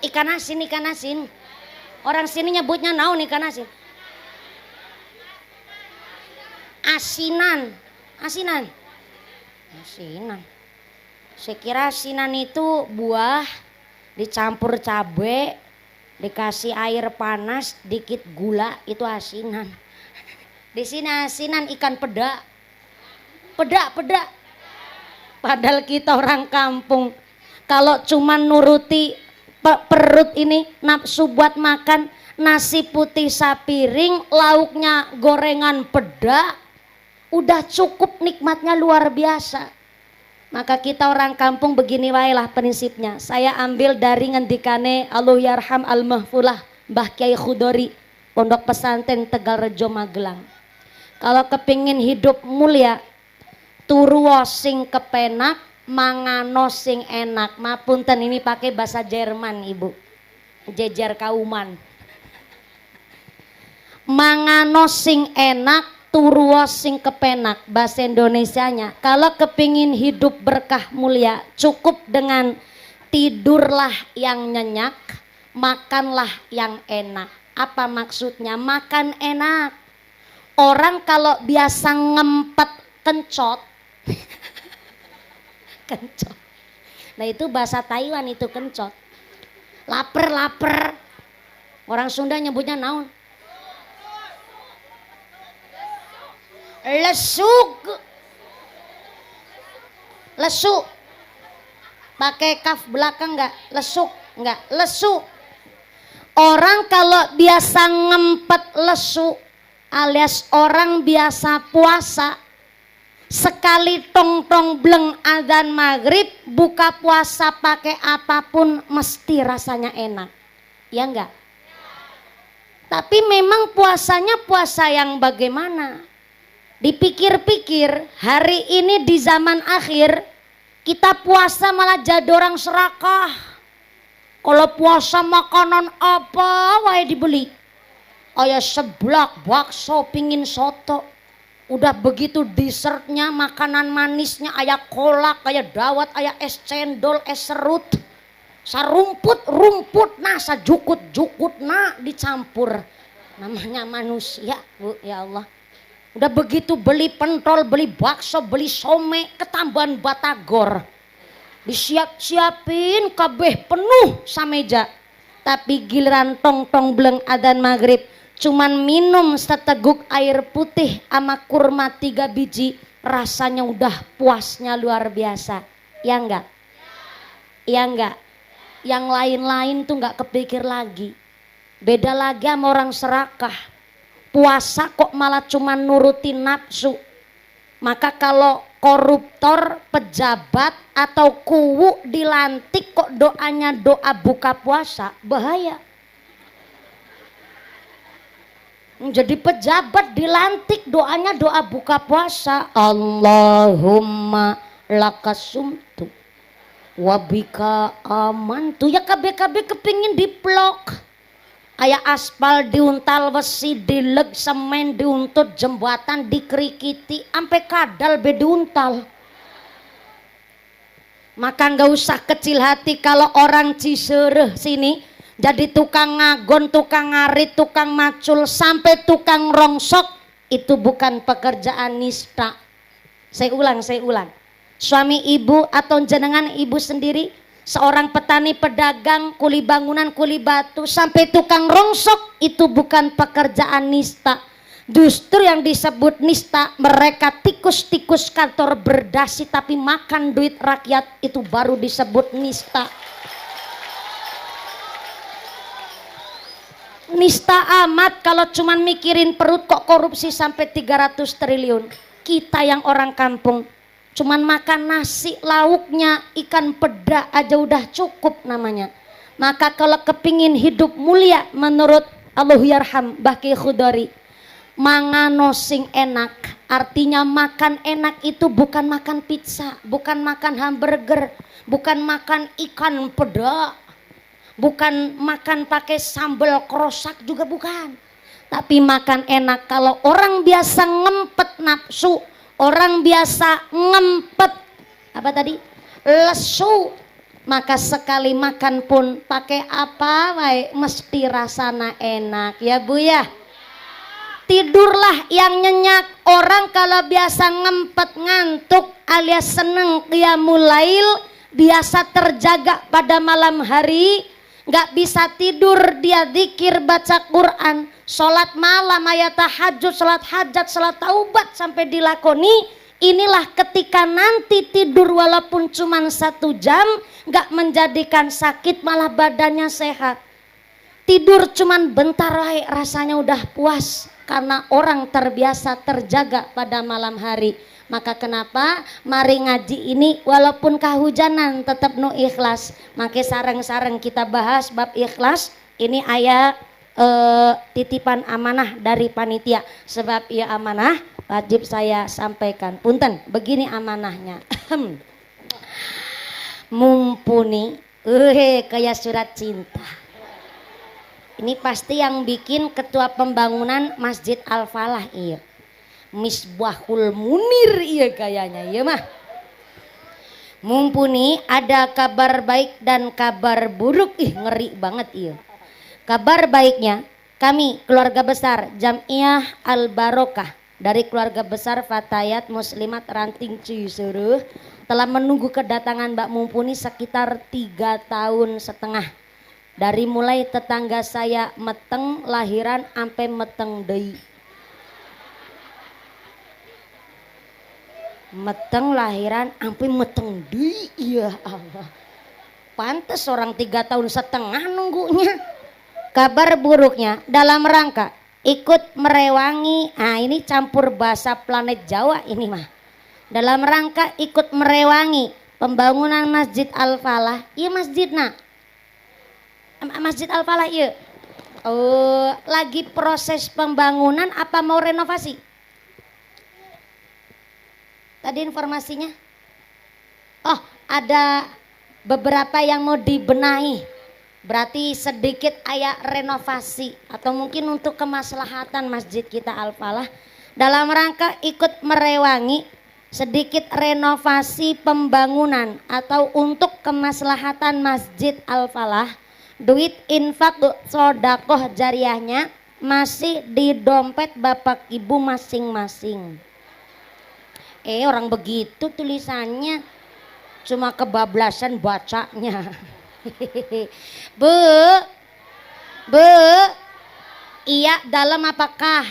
Ikan asin, ikan asin. Orang sini nyebutnya naon ikan asin? Asinan, asinan, asinan. Saya kira asinan itu buah dicampur cabai, dikasih air panas, dikit gula, itu asinan. Di sini asinan ikan peda, peda. Padahal kita orang kampung, kalau cuma nuruti perut ini nafsu buat makan nasi putih sapiring, lauknya gorengan peda, udah cukup nikmatnya luar biasa. Maka kita orang kampung begini wailah prinsipnya. Saya ambil dari ngendikane Allahyarham al-mahfulah Mbah Kiai Khudori, Pondok Pesantren Tegalrejo Magelang. Kalau kepingin hidup mulia, turu sing kepenak, mangano sing enak. Mapunten ini pakai bahasa Jerman Ibu, jejer kauman. Mangano sing enak, turu sing kepenak, bahasa Indonesianya. Kalau kepingin hidup berkah mulia, cukup dengan tidurlah yang nyenyak, makanlah yang enak. Apa maksudnya? Makan enak. Orang kalau biasa ngempet kencot kencot, nah itu bahasa Taiwan itu kencot. Laper. Orang Sunda nyebutnya naon? Lesuk pakai kaf belakang enggak? Lesuk enggak? Lesuk. Orang kalau biasa ngempet lesu alias orang biasa puasa, sekali tong bleng adzan maghrib buka puasa pakai apapun mesti rasanya enak, ya enggak? Tapi memang puasanya puasa yang bagaimana? Dipikir-pikir hari ini di zaman akhir kita puasa malah jadi orang serakah. Kalau puasa makanan apa wae dibeli. Aya seblak, bakso, pingin soto. Udah begitu dessertnya, makanan manisnya, aya kolak, aya dawat, aya es cendol, es serut. Rumput nah sajukut nah dicampur. Namanya manusia, Bu, ya Allah. Udah begitu beli pentol, beli bakso, beli some, ketambahan batagor. Disiap-siapin kabeh penuh sameja. Tapi giliran tong bleng adzan maghrib, cuman minum seteguk air putih sama kurma 3 biji, rasanya udah puasnya luar biasa. Ya enggak? Ya enggak? Yang lain-lain tuh enggak kepikir lagi. Beda lagi sama orang serakah. Puasa kok malah cuma nurutin nafsu. Maka kalau koruptor, pejabat atau kuwu dilantik kok doanya doa buka puasa, bahaya. Jadi pejabat dilantik doanya doa buka puasa, Allahumma lakasumtu wabika amantu. Ya KB kepingin diplok. Aya aspal diuntal, besi dileg, semen diuntut, jembatan dikerikiti, ampe kadal be diuntal. Maka nggak usah kecil hati kalau orang Cisereh sini jadi tukang ngagon, tukang ngarit, tukang macul, sampai tukang rongsok, itu bukan pekerjaan nista. Saya ulang. Suami ibu atau jenengan ibu sendiri, seorang petani pedagang, kuli bangunan, kuli batu, sampai tukang rongsok, itu bukan pekerjaan nista. Justru yang disebut nista, mereka tikus-tikus kantor berdasi tapi makan duit rakyat, itu baru disebut nista. Nista amat kalau cuman mikirin perut kok korupsi sampai 300 triliun. Kita yang orang kampung cuman makan nasi, lauknya ikan peda aja udah cukup namanya. Maka kalau kepingin hidup mulia menurut Allahyarham Baki Khudori, mangano sing enak, artinya makan enak itu bukan makan pizza, bukan makan hamburger, bukan makan ikan peda, bukan makan pakai sambal krosak juga bukan. Tapi makan enak. Kalau orang biasa ngempet nafsu, orang biasa ngempet apa tadi? Lesu, maka sekali makan pun pakai apa wae mesti rasana enak ya Bu ya. Tidurlah yang nyenyak. Orang kalau biasa ngempet ngantuk alias seneng qiyamul lail, biasa terjaga pada malam hari, nggak bisa tidur, dia zikir baca Quran, sholat malam, ayat tahajud, sholat hajat, sholat taubat sampai dilakoni. Inilah ketika nanti tidur walaupun cuma 1 jam nggak menjadikan sakit, malah badannya sehat. Tidur cuman bentar rasanya udah puas karena orang terbiasa terjaga pada malam hari. Maka kenapa mari ngaji ini walaupun kehujanan tetap nu ikhlas. Maka sareng-sareng kita bahas bab ikhlas. Ini ayat titipan amanah dari panitia. Sebab ia amanah wajib saya sampaikan. Punten, begini amanahnya. Mumpuni kayak surat cinta. Ini pasti yang bikin ketua pembangunan Masjid Al-Falah iya. Misbahul Munir iya kayaknya iya mah. Mumpuni ada kabar baik dan kabar buruk, ngeri banget iya. Kabar baiknya, kami keluarga besar Jam'iyah Al-Barokah dari keluarga besar Fatayat Muslimat Ranting Ciusuruh telah menunggu kedatangan Mbak Mumpuni sekitar 3,5 tahun. Dari mulai tetangga saya meteng lahiran sampai meteng deui. Meteng lahiran sampai meteng deui, ya Allah. Pantes orang 3,5 tahun nunggunya. Kabar buruknya dalam rangka ikut merewangi, ini campur bahasa planet Jawa ini mah. Dalam rangka ikut merewangi pembangunan Masjid Al-Falah, iya masjidna. Masjid Al-Falah iya. Lagi proses pembangunan apa mau renovasi? Tadi informasinya? Oh, ada beberapa yang mau dibenahi. Berarti sedikit aya renovasi atau mungkin untuk kemaslahatan masjid kita Al-Falah dalam rangka ikut merewangi sedikit renovasi pembangunan atau untuk kemaslahatan Masjid Al-Falah. Duit infak sodakoh jariahnya masih di dompet bapak ibu masing-masing. Orang begitu tulisannya, cuma kebablasan bacanya. Bu, iya dalam apakah?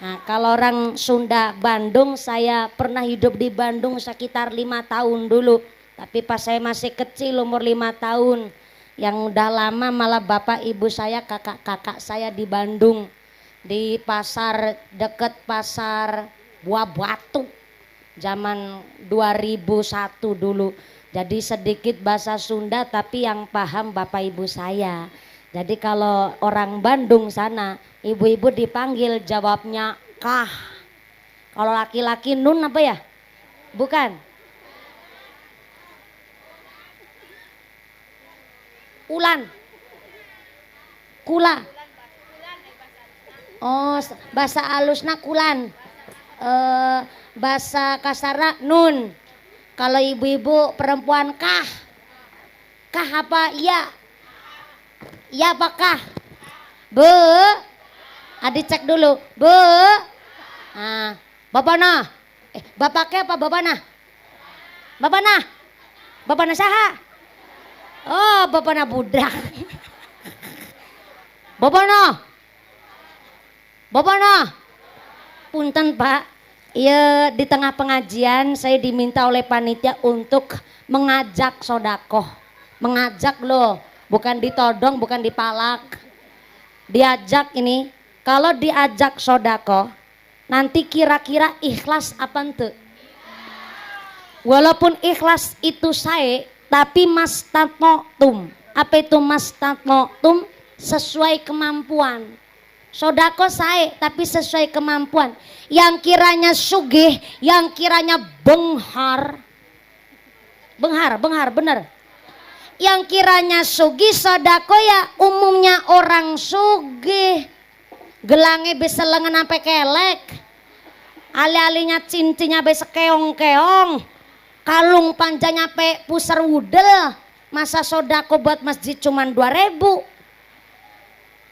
Nah kalau orang Sunda Bandung, saya pernah hidup di Bandung sekitar 5 tahun dulu. Tapi pas saya masih kecil umur 5 tahun. Yang udah lama malah bapak ibu saya, kakak-kakak saya di Bandung, di pasar deket pasar Buah Batu zaman 2001 dulu. Jadi sedikit bahasa Sunda tapi yang paham bapak ibu saya. Jadi kalau orang Bandung sana ibu-ibu dipanggil jawabnya kah. Kalau laki-laki nun apa ya? Bukan. Ulan, kula. Oh, bahasa alusna kulan. Bahasa kasarna nun. Kalau ibu-ibu perempuan kah? Kah apa? Iya. Iya apakah? Bu. Adi cek dulu. Bu. Nah, babana. Bapaknya apa babana? Babana. Babana saha? Oh, bapaknya budak. Bapaknya Punten Pak, iya di tengah pengajian saya diminta oleh panitia untuk mengajak sodakoh. Mengajak loh, bukan ditodong, bukan dipalak. Diajak ini, kalau diajak sodakoh, nanti kira-kira ikhlas apa ente? Walaupun ikhlas itu saya, tapi mastatnotum. Apa itu mastatnotum? Sesuai kemampuan. Sodako saya tapi sesuai kemampuan. Yang kiranya sugih, yang kiranya benghar bener. Yang kiranya sugih sodako ya umumnya orang sugih. Gelangnya bisa lengan sampai kelek. Ali-alinya cincinnya bisa keong-keong. Kalung panjangnya pe pusar wudel. Masa sodako buat masjid cuman 2.000.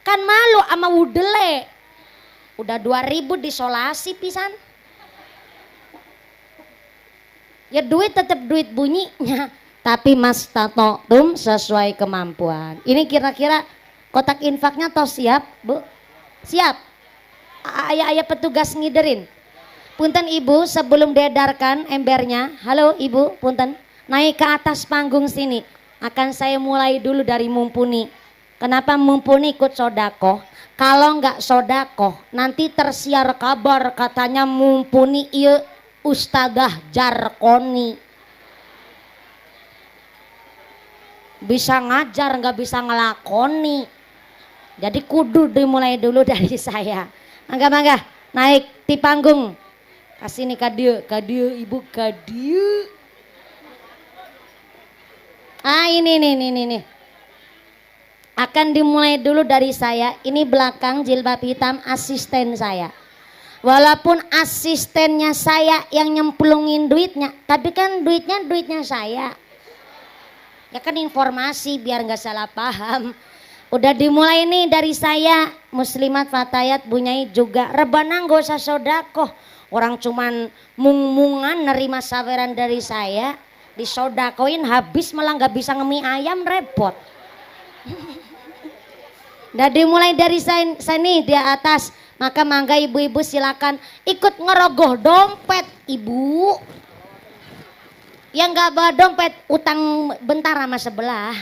Kan malu sama wudele. Udah 2.000 disolasi pisan. Ya duit tetap duit bunyinya, tapi mastata'tum sesuai kemampuan. Ini kira-kira kotak infaknya toh siap, Bu? Siap. Ayah petugas ngiderin. Punten Ibu, sebelum diedarkan embernya. Halo Ibu, punten. Naik ke atas panggung sini. Akan saya mulai dulu dari mumpuni. Kenapa mumpuni ikut sodakoh? Kalau nggak sodakoh, nanti tersiar kabar katanya mumpuni iya Ustadzah Jarkoni. Bisa ngajar nggak bisa ngelakoni. Jadi kudu dimulai dulu dari saya. Mangga naik di panggung. Kasih nih kadio Ibu kadio. Ah ini nih. Akan dimulai dulu dari saya. Ini belakang jilbab hitam asisten saya. Walaupun asistennya saya yang nyemplungin duitnya, tapi kan duitnya saya. Ya kan informasi biar nggak salah paham. Udah dimulai nih dari saya. Muslimat Fatayat Bunyai juga rebanan gak usah sodakoh. Orang cuman mung-mungan nerima saweran dari saya, disodakoin habis malah nggak bisa ngemi ayam, repot. Udah dimulai dari saya nih di atas. Maka mangga ibu-ibu silakan ikut ngerogoh dompet Ibu. Yang nggak bawa dompet utang bentar sama sebelah.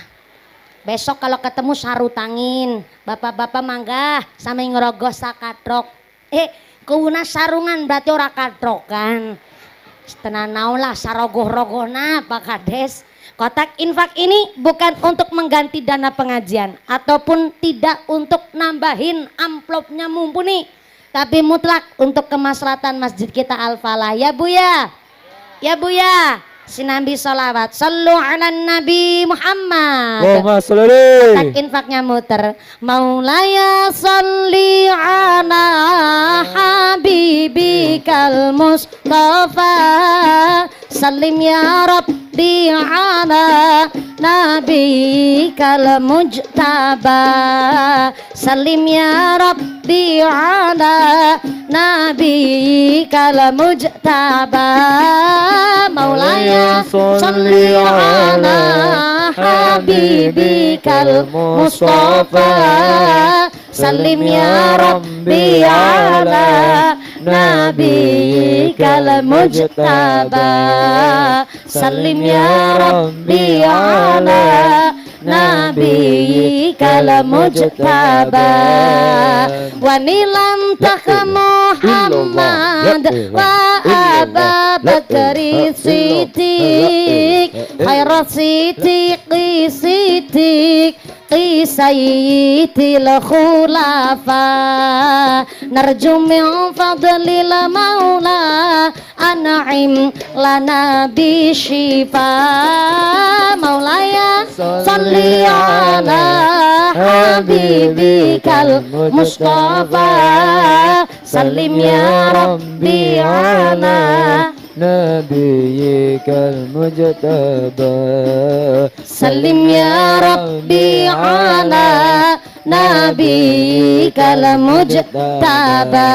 Besok kalau ketemu sarutangin. Bapak-bapak mangga sampai ngerogoh sakatrok. Keuna sarungan berarti ora katrokan. Tenanau lah sarogoh-rogohna Pak Kades. Kotak infak ini bukan untuk mengganti dana pengajian ataupun tidak untuk nambahin amplopnya mumpuni, tapi mutlak untuk kemaslahatan masjid kita Al-Falah. Ya Bu ya? Ya Bu ya? Sinambi sholawat. Sallu ala Nabi Muhammad. Kotak infaknya muter. Maulaya salli ala habibikal Mustafa. Salim ya Rabbi ala nabikal mujtaba. Salim ya Rabbi ala nabikal mujtaba. Maulaya salli ala habibikal Mustafa. Salim ya Rabbi ala nabiyikal mujtaba. Salim ya Rabbi ala nabiyikal mujtaba. Wa nilam tak Muhammad wa Aba Bakri Siddiq khairat Siddiq Sayyidil khulafa. Narju min fadlil maula an'im lana bishifa. Maulaya salli ala habibikal Mustafa. Salim ya Rabbi ala nabiyikal mujtaba. Salim ya Rabbi ala nabiyikal mujtaba.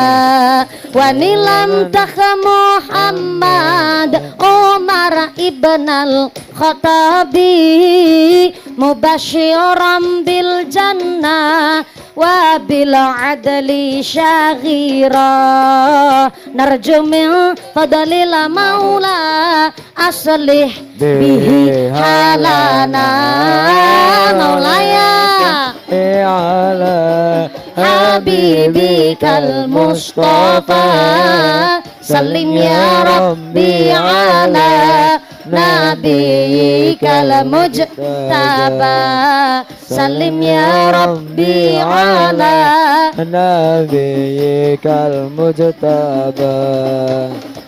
Wa nilam tak Muhammad Umar Umar ibnal Khattabi mubasyiran bil jannah wa bil adli syaghira narju min fadlil maula aslih bihi halana maulaya ala habibikal mustafa salim ya rabbi ala nabiyikal mujtaba salim ya rabbi ala nabiyikal mujtaba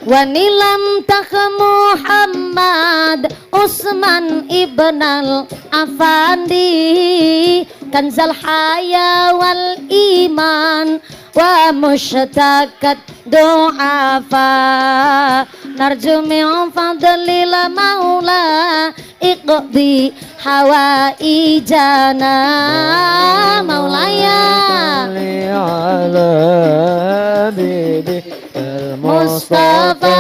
wa nilam tak Muhammad Utsman ibnal Afandi kanzal haya wal iman wa mushtaqat du'afa narju min fadlil maula iqdi hawaijana maulaya ala bibi Mustafa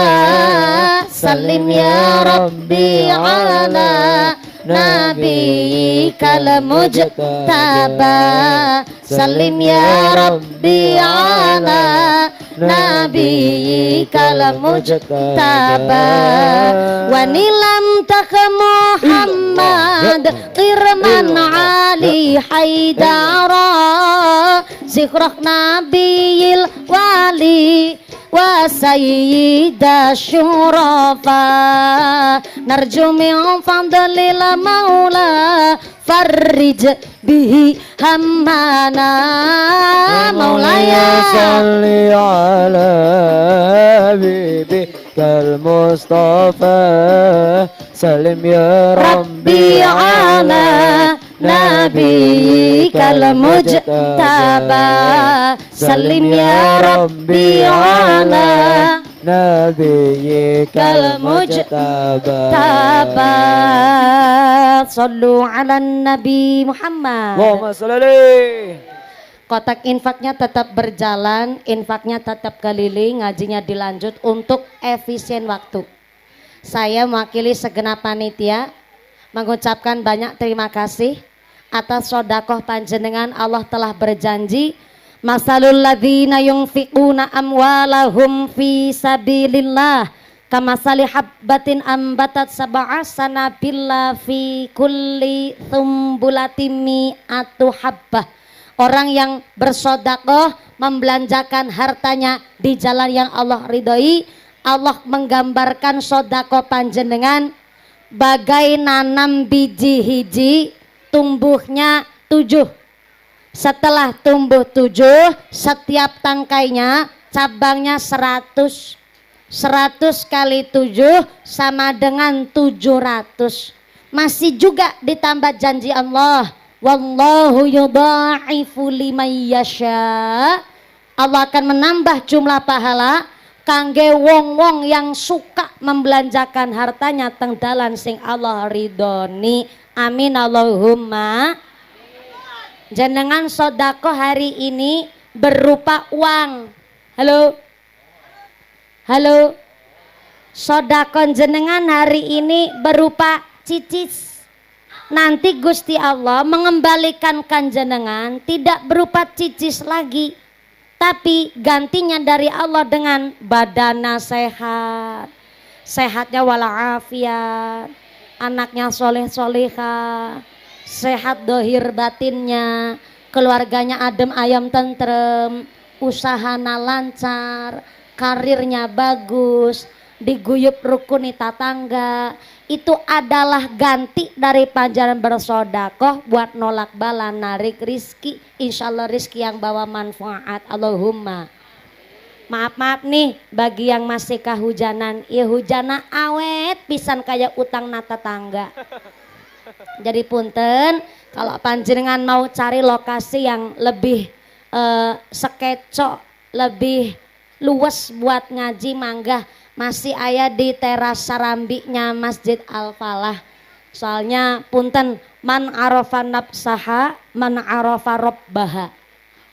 salim ya rabbi ala nabiyikal mujtaba salim ya rabbi ala nabiyikal mujtaba wa nilam tak Muhammad Qirman Ali Haidara zikrah nabiyil wali wa sayyida syurafa narju min fadlil maula farrij bihi hammana maulaya salli ala habibikal mustafa salim ya rabbi ala nabiyikal mujtaba salim ya rabbi ala nabiyikal mujtaba sallu ala nabi Muhammad Allahumma sholli. Kotak infaknya tetap berjalan, infaknya tetap keliling, ngajinya dilanjut untuk efisien waktu. Saya mewakili segenap panitia mengucapkan banyak terima kasih atas sodakoh panjenengan. Allah telah berjanji, masalul ladzina yunfiquna amwalahum fi sabilillah kamasali habbatin ambatat sab'a sanabilla fi kulli thumbulatin mi'atu habbah. Orang yang bersodakoh membelanjakan hartanya di jalan yang Allah ridhoi, Allah menggambarkan sodakoh panjenengan bagai nanam biji hiji tumbuhnya 7. Setelah tumbuh 7, setiap tangkainya cabangnya 100. 100 kali 7 sama dengan 700. Masih juga ditambah janji Allah, wallahu yudha'ifu liman yasha. Allah akan menambah jumlah pahala kangge wong-wong yang suka membelanjakan hartanya teng dalan sing Allah ridhoni. Amin Allahumma. Jenengan sodako hari ini berupa uang. Halo. Halo. Sodakon jenengan hari ini berupa cicis. Nanti Gusti Allah mengembalikan jenengan tidak berupa cicis lagi, tapi gantinya dari Allah dengan badana sehat, sehatnya walafiat, anaknya soleh-solehah, sehat dohir batinnya, keluarganya adem ayam tentrem, usahana lancar, karirnya bagus, diguyup rukuni tetangga. Itu adalah ganti dari panjaran bersodakoh buat nolak bala narik rizki. Insya Allah rizki yang bawa manfaat. Allahumma. Maaf nih bagi yang masih kehujanan, ya hujana awet pisan kayak utang nata tangga. Jadi punten, kalau panjenengan mau cari lokasi yang lebih sekecok, lebih luas buat ngaji, mangga masih aya di teras sarambiknya Masjid Al-Falah. Soalnya punten, man arafa nafsaha man arafa rabbaha.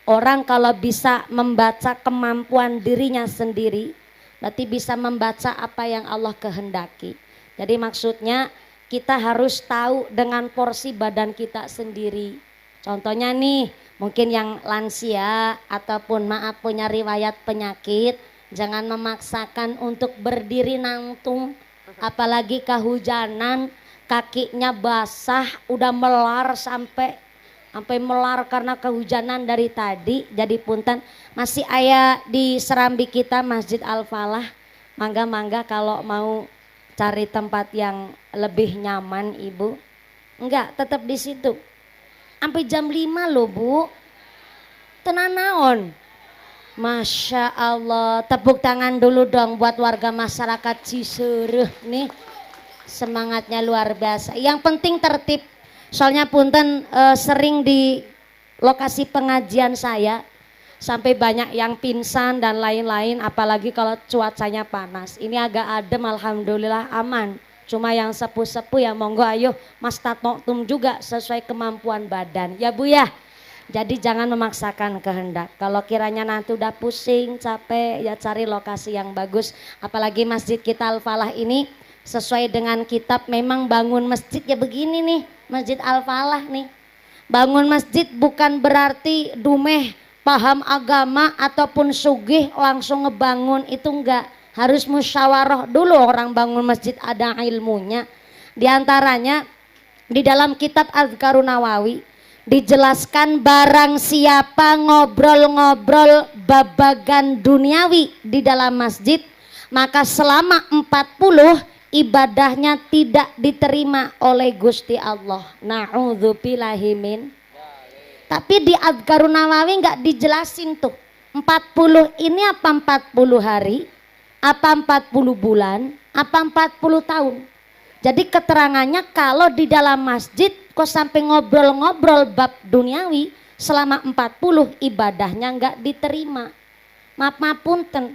Orang kalau bisa membaca kemampuan dirinya sendiri, berarti bisa membaca apa yang Allah kehendaki. Jadi maksudnya kita harus tahu dengan porsi badan kita sendiri. Contohnya nih, mungkin yang lansia ataupun maaf punya riwayat penyakit, jangan memaksakan untuk berdiri nangtung, apalagi kehujanan, kakinya basah, udah melar sampai melar karena kehujanan dari tadi. Jadi punten, masih aya di Serambi kita Masjid Al-Falah. Mangga-mangga kalau mau cari tempat yang lebih nyaman Ibu. Enggak, tetap di situ. Sampai jam 5 loh Bu. Tenan naon. Masya Allah, tepuk tangan dulu dong buat warga masyarakat Cisereh nih. Semangatnya luar biasa. Yang penting tertib. Soalnya punten sering di lokasi pengajian saya sampai banyak yang pingsan dan lain-lain, apalagi kalau cuacanya panas. Ini agak adem, alhamdulillah aman. Cuma yang sepuh-sepuh ya monggo ayo Mas Tatoktum juga sesuai kemampuan badan ya Bu ya. Jadi jangan memaksakan kehendak. Kalau kiranya nanti udah pusing, capek, ya cari lokasi yang bagus. Apalagi masjid kita Al-Falah ini sesuai dengan kitab, memang bangun masjid ya begini nih, Masjid Al-Falah nih. Bangun masjid bukan berarti dumeh paham agama ataupun sugih langsung ngebangun, itu enggak. Harus musyawarah dulu orang bangun masjid, ada ilmunya. Di antaranya di dalam kitab Azkarun Nawawi dijelaskan barang siapa ngobrol-ngobrol babagan duniawi di dalam masjid, maka selama 40 ibadahnya tidak diterima oleh Gusti Allah. Na'udzubillahimin. Tapi di Azkarun Nawawi nggak dijelasin tuh 40 ini apa 40 hari, apa 40 bulan, apa 40 tahun. Jadi keterangannya kalau di dalam masjid kok sampai ngobrol-ngobrol bab duniawi selama 40 ibadahnya nggak diterima. Maaf punten.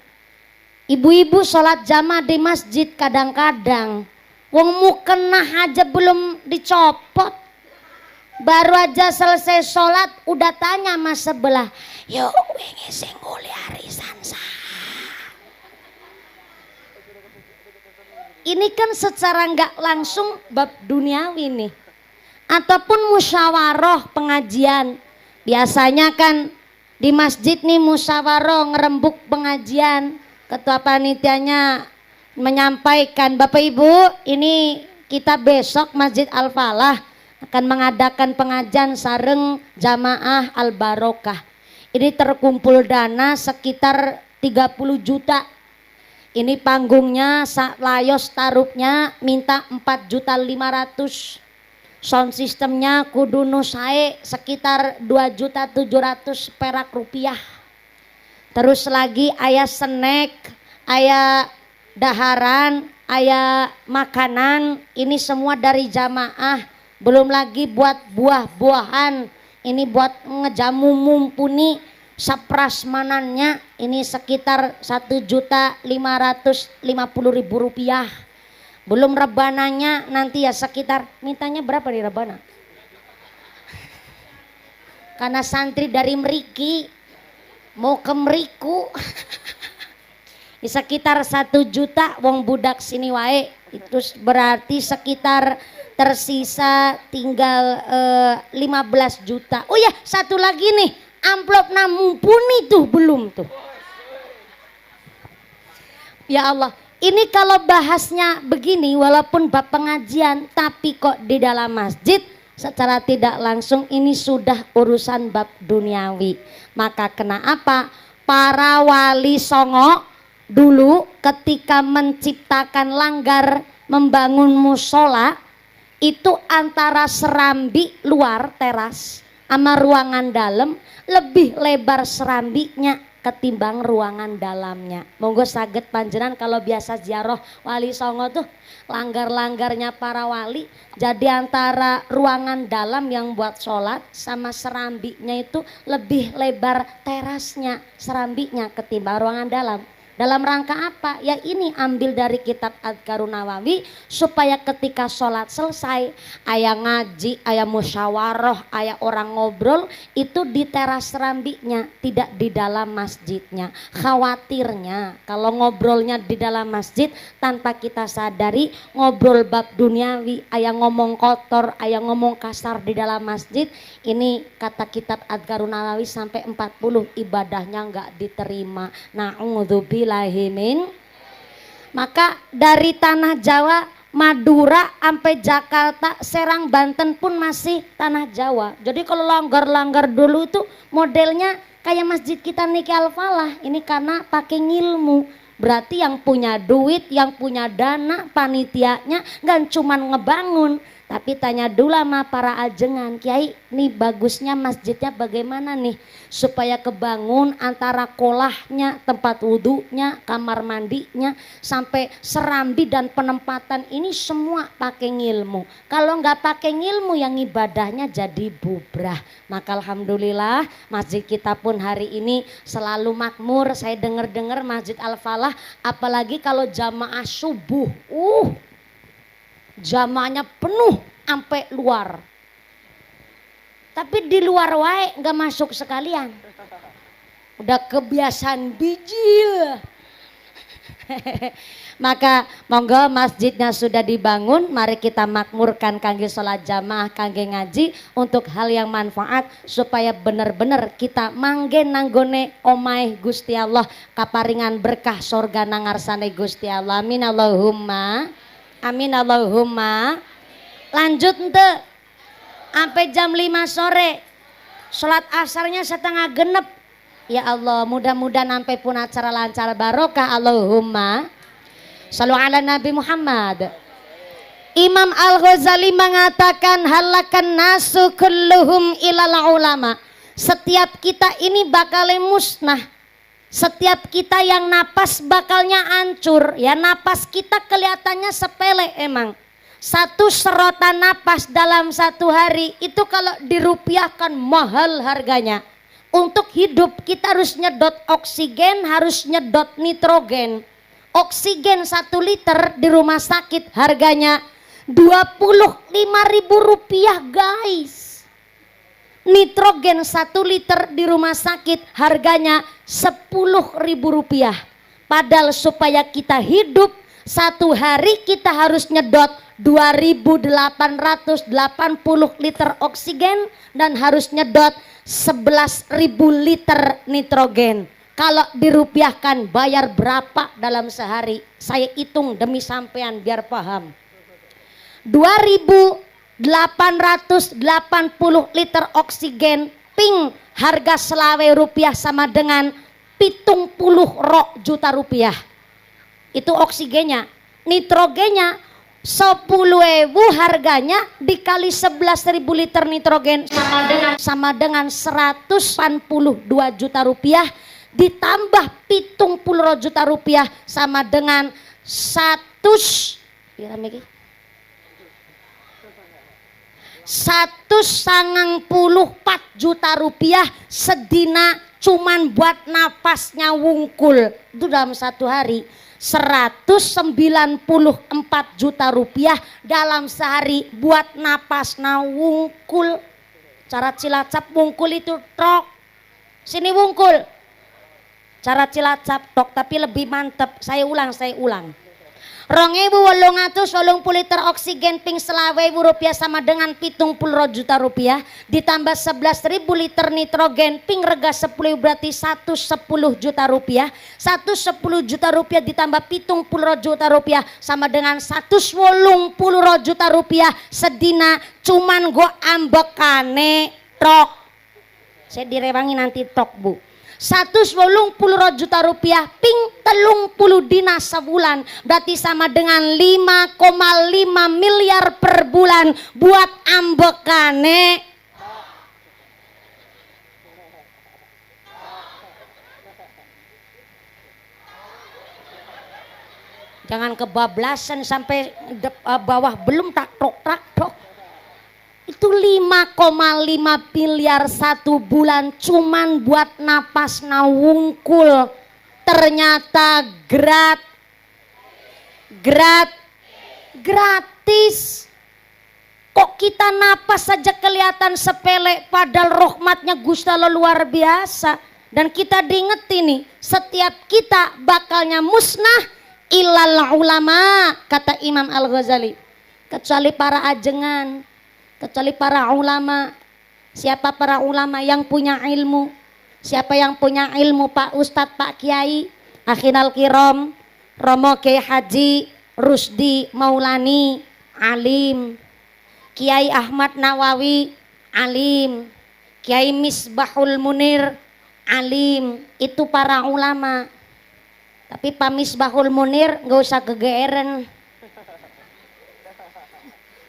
Ibu-ibu sholat jamaah di masjid kadang-kadang wong mukena aja belum dicopot. Baru aja selesai sholat udah tanya mas sebelah, yuk wingi sing nguli arisan sah. Ini kan secara nggak langsung bab duniawi nih. Ataupun musyawarah pengajian. Biasanya kan di masjid nih musyawarah ngerembuk pengajian. Ketua panitianya menyampaikan, Bapak Ibu ini kita besok Masjid Al-Falah akan mengadakan pengajian sareng jamaah Al-Barokah. Ini terkumpul dana sekitar 30 juta. Ini panggungnya layos tarupnya minta 4.500.000. Sound sistemnya kudu nusae sekitar 2.700.000 perak rupiah. Terus lagi aya snack, aya daharan, aya makanan, ini semua dari jamaah. Belum lagi buat buah-buahan, ini buat ngejamu mumpuni saprasmanannya, ini sekitar 1.550.000 rupiah. Belum rebananya nanti ya sekitar, mintanya berapa nih rebana? Karena santri dari Meriki mau ke Meriku sekitar 1 juta wong budak sini wae, itu berarti sekitar tersisa tinggal 15 juta. Oh ya satu lagi nih, amplop mumpuni tuh belum tuh. Ya Allah, ini kalau bahasnya begini walaupun bab pengajian, tapi kok di dalam masjid secara tidak langsung ini sudah urusan bab duniawi. Maka kenapa para wali songo dulu ketika menciptakan langgar membangun musola itu antara serambi luar teras sama ruangan dalam lebih lebar serambinya ketimbang ruangan dalamnya. Monggo saged panjenengan kalau biasa ziarah wali songo tuh langgar-langgarnya para wali, jadi antara ruangan dalam yang buat sholat sama serambinya itu lebih lebar terasnya serambinya ketimbang ruangan dalam. Dalam rangka apa? Ya ini ambil dari kitab Adhkarun Nawawi supaya ketika sholat selesai ayah ngaji, ayah musyawarah, ayah orang ngobrol itu di teras serambinya, tidak di dalam masjidnya. Khawatirnya kalau ngobrolnya di dalam masjid tanpa kita sadari ngobrol bab duniawi, ayah ngomong kotor, ayah ngomong kasar di dalam masjid, ini kata kitab Adhkarun Nawawi sampai 40 ibadahnya nggak diterima. Na'udzubillahi min. Maka dari tanah Jawa, Madura sampai Jakarta, Serang, Banten pun masih tanah Jawa. Jadi kalau langgar-langgar dulu itu modelnya kayak masjid kita Niki Al-Falah. Ini karena pakai ngilmu. Berarti yang punya duit, yang punya dana, panitianya nggak cuma ngebangun, tapi tanya dulu sama para ajengan, Kiai, nih bagusnya masjidnya bagaimana nih supaya kebangun antara kolahnya, tempat wudhunya, kamar mandinya, sampai serambi dan penempatan ini semua pakai ngilmu. Kalau nggak pakai ngilmu yang ibadahnya jadi bubrah. Maka alhamdulillah masjid kita pun hari ini selalu makmur. Saya dengar-dengar Masjid Al-Falah apalagi kalau jamaah subuh, jamaahnya penuh sampai luar. Tapi di luar wae nggak masuk sekalian. Udah kebiasaan bijil. Maka monggo masjidnya sudah dibangun, mari kita makmurkan kangge sholat jamaah, kangge ngaji untuk hal yang manfaat supaya benar-benar kita manggen nanggone omahe Gusti Allah, kaparingan berkah surga nangarsane Gusti Allah. Amin Allahumma. Amin Allahumma. Lanjut ente sampai jam 5 sore. Sholat asarnya setengah genep. Ya Allah, mudah-mudahan sampai pun acara lancar barokah. Allahumma shallu ala Nabi Muhammad. Imam Al-Ghazali mengatakan halakan nasu kulluhum ilal ulama. Setiap kita ini bakal musnah. Setiap kita yang napas bakalnya hancur. Ya napas kita kelihatannya sepele emang. Satu serotan napas dalam satu hari itu kalau dirupiahkan mahal harganya. Untuk hidup kita harus nyedot oksigen, harus nyedot nitrogen. Oksigen 1 liter di rumah sakit harganya Rp25.000 guys. Nitrogen 1 liter di rumah sakit harganya Rp10.000. Padahal supaya kita hidup satu hari kita harus nyedot 2.880 liter oksigen dan harus nyedot 11.000 liter nitrogen. Kalau dirupiahkan bayar berapa dalam sehari? Saya hitung demi sampean biar paham. 2.880 liter oksigen ping harga Rp20 sama dengan 70 juta rupiah. Itu oksigennya. Nitrogennya 10.000 harganya dikali 11.000 liter nitrogen sama dengan 182 juta rupiah ditambah 70 juta rupiah sama dengan 194 juta rupiah sedina cuman buat napasnya wungkul. Itu dalam satu hari 194 juta rupiah dalam sehari buat napas wungkul. Cara Cilacap wungkul itu trok. Sini wungkul. Cara Cilacap tok tapi lebih mantep. Saya ulang. 2.880 liter oksigen ping Rp20 sama dengan 70 juta rupiah ditambah 11.000 liter nitrogen ping rega 10 berarti 110 juta rupiah. 110 juta rupiah ditambah 70 juta rupiah sama dengan 180 juta rupiah sedina cuman go ambekane trok. Saya direwangi nanti trok Bu. 180 juta rupiah ping 30 dina sebulan berarti sama dengan 5,5 miliar per bulan buat ambekane. Jangan kebablasan sampai bawah belum tak tok. Itu 5,5 miliar satu bulan cuman buat napas wungkul. ternyata gratis. Kok kita napas saja kelihatan sepele, padahal rahmatnya Gusti Allah luar biasa. Dan kita diingetin nih, setiap kita bakalnya musnah ilal ulama, kata Imam Al-Ghazali, kecuali para ajengan, kecuali para ulama. Siapa para ulama? Yang punya ilmu. Siapa yang punya ilmu? Pak Ustadz, Pak Kiai, akhinal kiram, Romo Kiai Haji Rusdi Maulani, alim. Kiai Ahmad Nawawi, alim. Kiai Misbahul Munir, alim. Itu para ulama. Tapi Pak Misbahul Munir gak usah kegeeran,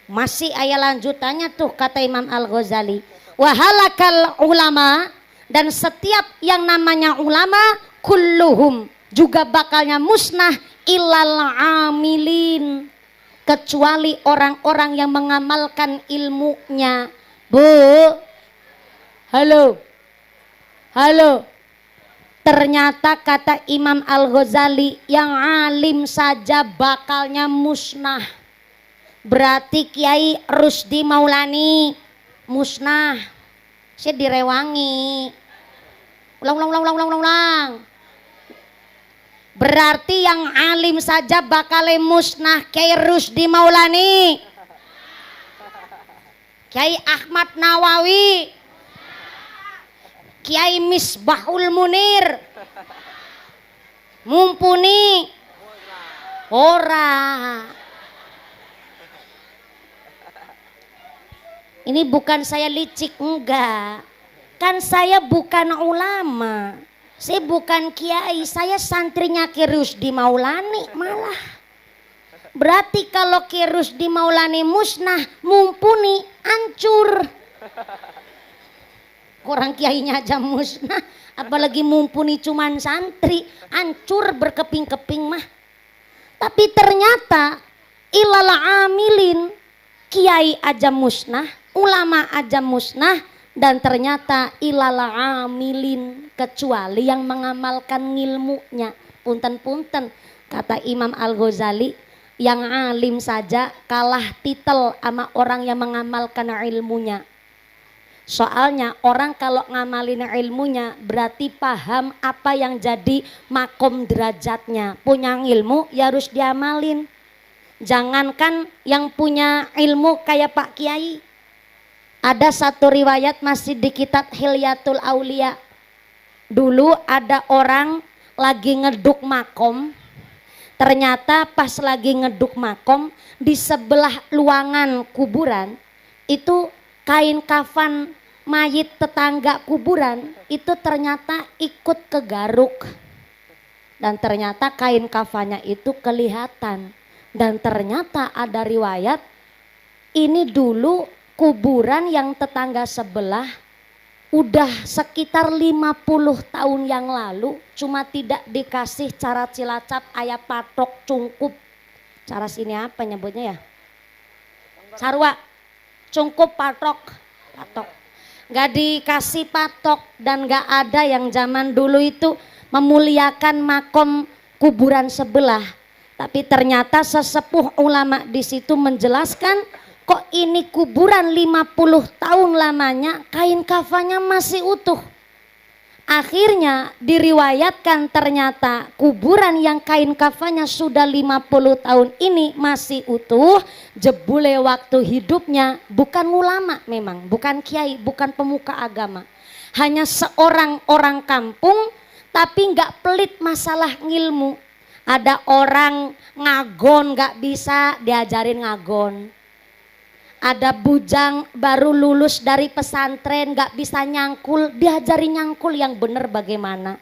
masih ayat lanjutannya tuh, kata Imam Al-Ghazali, wahalakal ulama, dan setiap yang namanya ulama kulluhum juga bakalnya musnah ilal amilin, kecuali orang-orang yang mengamalkan ilmunya. Bu, halo, ternyata kata Imam Al-Ghazali yang alim saja bakalnya musnah. Berarti Kiai Rusdi Maulani musnah. Saya direwangi. Ulang. Berarti yang alim saja bakalnya musnah. Kiai Rusdi Maulani, Kiai Ahmad Nawawi, Kiai Misbahul Munir mumpuni ora. Ini bukan saya licik, enggak. Kan saya bukan ulama, saya bukan kiai, saya santrinya Ki Rusdi Maulani malah. Berarti kalau Ki Rusdi Maulani musnah, mumpuni hancur. Orang kiainya aja musnah, apalagi mumpuni cuman santri, hancur berkeping-keping mah. Tapi ternyata ilal amilin, kiai aja musnah, ulama aja musnah, dan ternyata ilal amilin, kecuali yang mengamalkan ilmunya. Punten-punten, kata Imam Al-Ghazali, yang alim saja kalah titel sama orang yang mengamalkan ilmunya. Soalnya orang kalau ngamalin ilmunya berarti paham apa yang jadi makom derajatnya. Punya ilmu ya harus diamalin. Jangankan yang punya ilmu kayak Pak Kiai. Ada satu riwayat masih di kitab Hilyatul Aulia. Dulu ada orang lagi ngeduk makom. Ternyata pas lagi ngeduk makom, di sebelah luangan kuburan itu kain kafan mayit tetangga kuburan itu ternyata ikut kegaruk. Dan ternyata kain kafannya itu kelihatan. Dan ternyata ada riwayat ini dulu kuburan yang tetangga sebelah udah sekitar 50 tahun yang lalu, cuma tidak dikasih cara cilacap ayah patok cungkup. Cara sini apa nyebutnya ya? Sarwa, cungkup patok. Gak dikasih patok, dan gak ada yang zaman dulu itu memuliakan makom kuburan sebelah. Tapi ternyata sesepuh ulama di situ menjelaskan, kok ini kuburan 50 tahun lamanya kain kafannya masih utuh. Akhirnya diriwayatkan ternyata kuburan yang kain kafannya sudah 50 tahun ini masih utuh, jebule waktu hidupnya bukan ulama, memang bukan kiai, bukan pemuka agama, hanya seorang orang kampung, tapi nggak pelit masalah ngilmu. Ada orang ngagon nggak bisa, diajarin ngagon. Ada bujang baru lulus dari pesantren gak bisa nyangkul, diajari nyangkul yang bener bagaimana.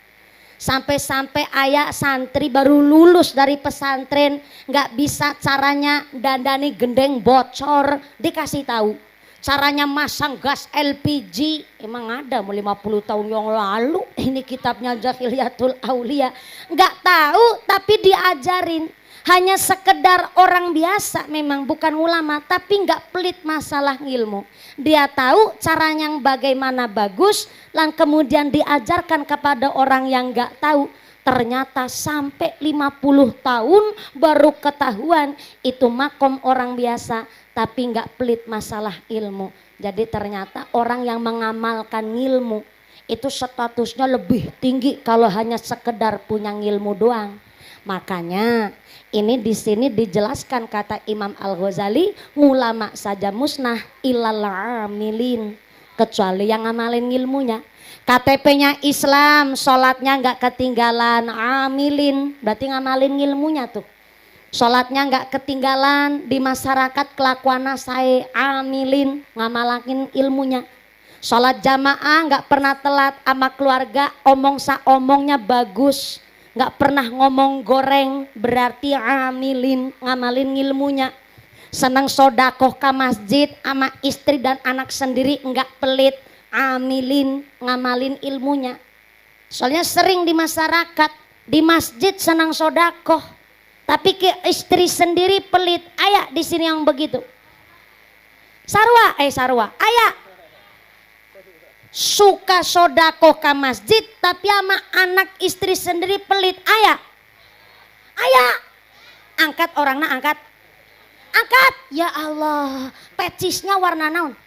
Sampai-sampai ayah santri baru lulus dari pesantren gak bisa caranya dandani gendeng bocor, dikasih tahu caranya masang gas LPG. Emang ada mau 50 tahun yang lalu, ini kitabnya Hilyatul Aulia. Gak tahu tapi diajarin. Hanya sekedar orang biasa, memang bukan ulama, tapi nggak pelit masalah ilmu. Dia tahu caranya yang bagaimana bagus, dan kemudian diajarkan kepada orang yang nggak tahu. Ternyata sampai 50 tahun baru ketahuan itu makom orang biasa, tapi nggak pelit masalah ilmu. Jadi ternyata orang yang mengamalkan ilmu itu statusnya lebih tinggi kalau hanya sekedar punya ilmu doang. Makanya ini di sini dijelaskan kata Imam Al-Ghazali, ulama saja musnah illal amilin, kecuali yang ngamalin ilmunya. KTP-nya Islam, sholatnya nggak ketinggalan, amilin, berarti ngamalin ilmunya tuh. Sholatnya nggak ketinggalan, di masyarakat kelakuannya saya amilin, ngamalakin ilmunya. Sholat jamaah nggak pernah telat sama keluarga, omong omongnya bagus, nggak pernah ngomong goreng, berarti amilin, ngamalin ilmunya. Senang sodakoh ke masjid sama istri dan anak sendiri, nggak pelit, amilin, ngamalin ilmunya. Soalnya sering di masyarakat, di masjid senang sodakoh, tapi ke istri sendiri pelit. Ayah di sini yang begitu. Sarwa, ayah suka sodakoh ke masjid, tapi sama anak istri sendiri pelit. Ayah, angkat orangnya, angkat. Ya Allah, pecisnya warna naon?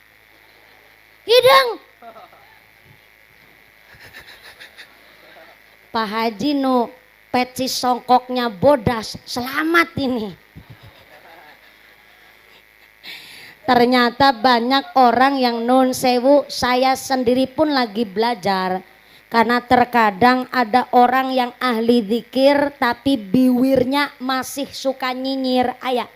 Hidung. Pak Haji nu pecis songkoknya bodas, selamat ini. Ternyata banyak orang yang nun sewu, saya sendiri pun lagi belajar. Karena terkadang ada orang yang ahli zikir tapi biwirnya masih suka nyinyir. Ayah,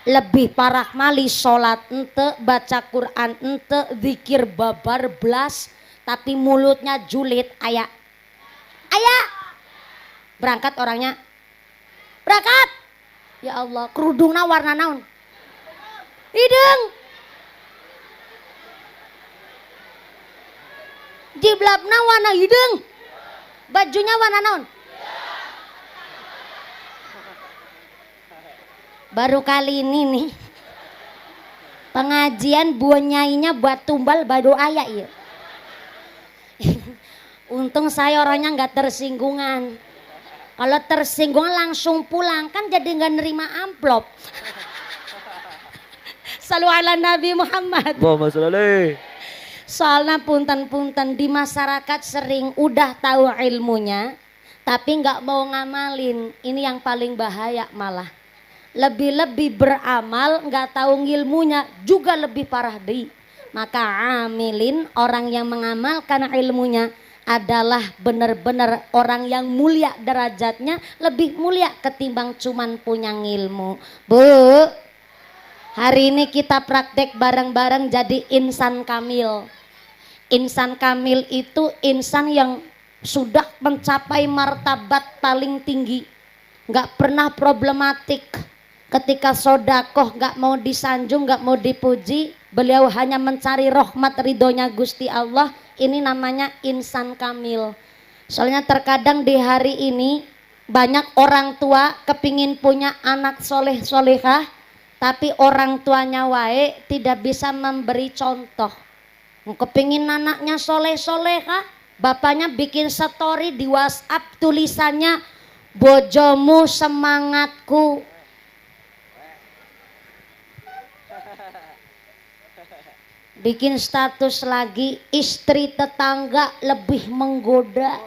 lebih parah mali sholat ente, baca Quran ente, zikir babar blas, tapi mulutnya julid. Ayah, berangkat orangnya, berangkat. Ya Allah, kerudungnya warna naon? Hidung. Jiblabna warna hidung, bajunya warna naon? Baru kali ini nih pengajian buah nyainya buat tumbal baru ayah ya. Untung saya orangnya nggak tersinggungan. Kalau tersinggung langsung pulang, kan jadi nggak nerima amplop. Salu ala Nabi Muhammad. Soalnya punten-punten di masyarakat sering udah tahu ilmunya, tapi nggak mau ngamalin. Ini yang paling bahaya malah. Lebih-lebih beramal nggak tahu ilmunya juga lebih parah deh. Maka amilin, orang yang mengamalkan ilmunya adalah benar-benar orang yang mulia derajatnya, lebih mulia ketimbang cuman punya ilmu. Bu, hari ini kita praktek bareng-bareng jadi insan kamil. Insan kamil itu insan yang sudah mencapai martabat paling tinggi, nggak pernah problematik. Ketika sodakoh nggak mau disanjung, nggak mau dipuji, beliau hanya mencari rahmat ridhonya Gusti Allah. Ini namanya insan kamil. Soalnya terkadang di hari ini banyak orang tua kepingin punya anak soleh solehah, tapi orang tuanya wae tidak bisa memberi contoh. Kepingin anaknya soleh solehah, bapaknya bikin story di WhatsApp tulisannya, bojomu semangatku. Bikin status lagi, istri tetangga lebih menggoda.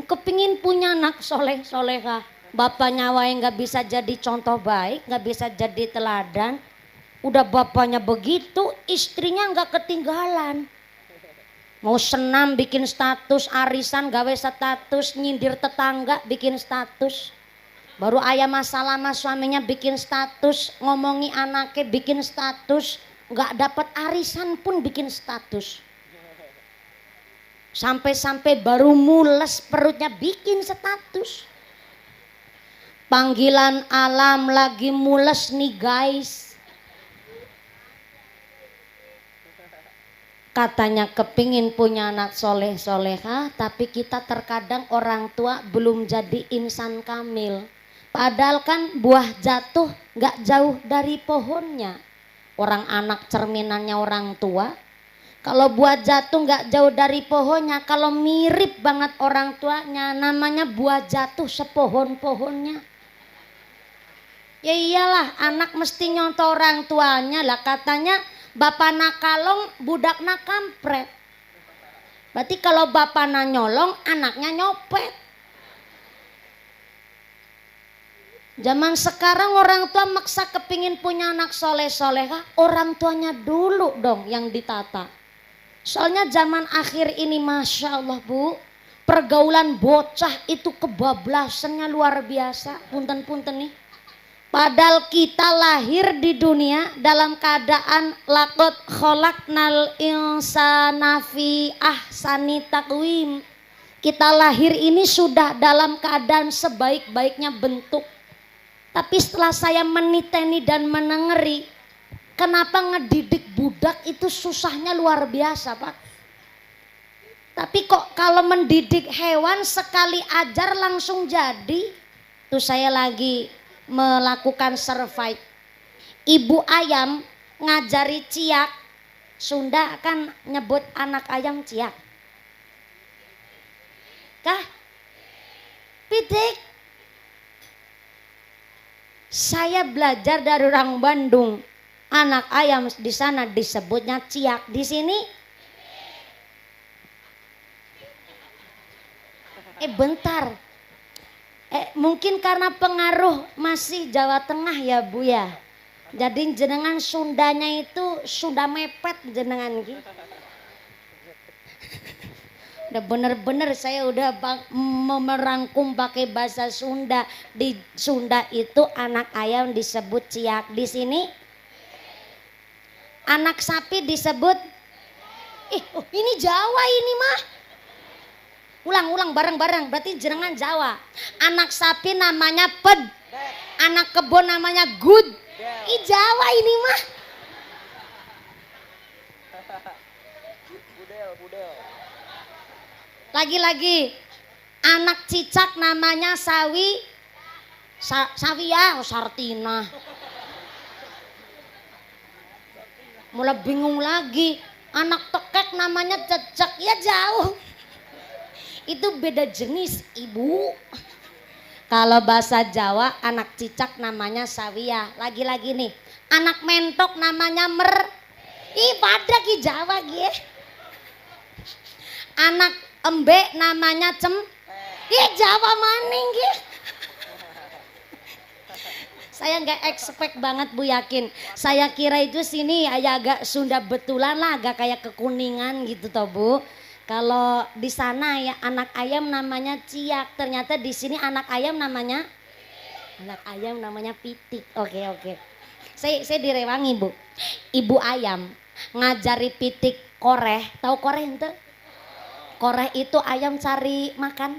Kepingin punya anak soleh solehah, bapaknya wae nggak bisa jadi contoh baik, nggak bisa jadi teladan. Udah bapaknya begitu, istrinya nggak ketinggalan. Mau senam bikin status, arisan gawe status, nyindir tetangga bikin status. Baru ayah masalah sama suaminya bikin status, ngomongi anaknya bikin status, nggak dapat arisan pun bikin status. Sampai-sampai baru mules perutnya bikin status. Panggilan alam lagi mules nih guys. Katanya kepingin punya anak soleh solehah, tapi kita terkadang orang tua belum jadi insan kamil. Padahal kan buah jatuh gak jauh dari pohonnya. Orang anak cerminannya orang tua. Kalau buah jatuh nggak jauh dari pohonnya, kalau mirip banget orang tuanya, namanya buah jatuh sepohon-pohonnya. Ya iyalah, anak mesti nyontoh orang tuanya lah, katanya bapak nakalong, budak nakampret. Berarti kalau bapak nyolong, anaknya nyopet. Zaman sekarang orang tua maksa kepingin punya anak soleh-solehah, orang tuanya dulu dong yang ditata. Soalnya zaman akhir ini Masya Allah Bu, pergaulan bocah itu kebablasannya luar biasa. Punten-punten nih. Padahal kita lahir di dunia dalam keadaan laqad khalaqnal insana fi ahsani taqwim. Kita lahir ini sudah dalam keadaan sebaik-baiknya bentuk. Tapi setelah saya meniteni dan menengeri, kenapa ngedidik budak itu susahnya luar biasa Pak. Tapi kok kalau mendidik hewan sekali ajar langsung jadi. Tuh saya lagi melakukan survei. Ibu ayam ngajari ciak. Sunda kan nyebut anak ayam ciak. Kah? Pitik. Saya belajar dari orang Bandung. Anak ayam di sana disebutnya ciak, di sini bentar. Mungkin karena pengaruh masih Jawa Tengah ya Bu ya. Jadi jenengan Sundanya itu Sunda mepet jenengan gitu. Udah bener-bener saya udah merangkum pakai bahasa Sunda. Di Sunda itu anak ayam disebut ciak, di sini anak sapi disebut ini Jawa ini mah. Ulang bareng-bareng, berarti jenengan Jawa. Anak sapi namanya ped, anak kebon namanya gud. Jawa ini mah. Lagi-lagi, anak cicak namanya sawi, Sawia, Sartina. Mulai bingung lagi, anak tekek namanya cecek, ya jauh. Itu beda jenis Ibu. Kalau bahasa Jawa anak cicak namanya Sawia. Lagi-lagi nih, anak mentok namanya pada ki Jawa gie. Anak embe namanya Jawa maning gie. Saya nggak expect banget Bu, yakin. Saya kira itu sini agak Sunda betulan lah, agak kayak kekuningan gitu toh Bu. Kalau di sana ya anak ayam namanya ciak, ternyata di sini anak ayam namanya pitik. Oke. Saya direwangi Bu. Ibu ayam ngajari pitik koreh. Tahu koreh ente? Koreh itu ayam cari makan.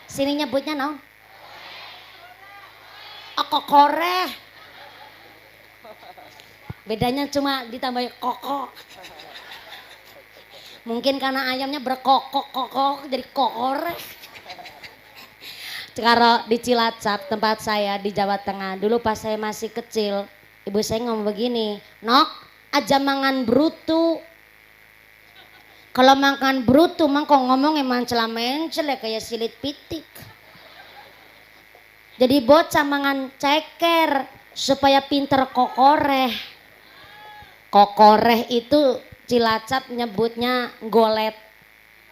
Sini nyebutnya naon? Koreh. Bedanya cuma ditambah koko. Mungkin karena ayamnya berkokok jadi koreh. Kalau di Cilacap tempat saya di Jawa Tengah, dulu pas saya masih kecil, ibu saya ngomong begini, "Nok, aja mangan brutu." Kalau makan brutu mah kok ngomong emang mencela ya kayak silit pitik. Jadi bocah mangan ceker supaya pinter kokoreh. Kokoreh itu Cilacap nyebutnya golet.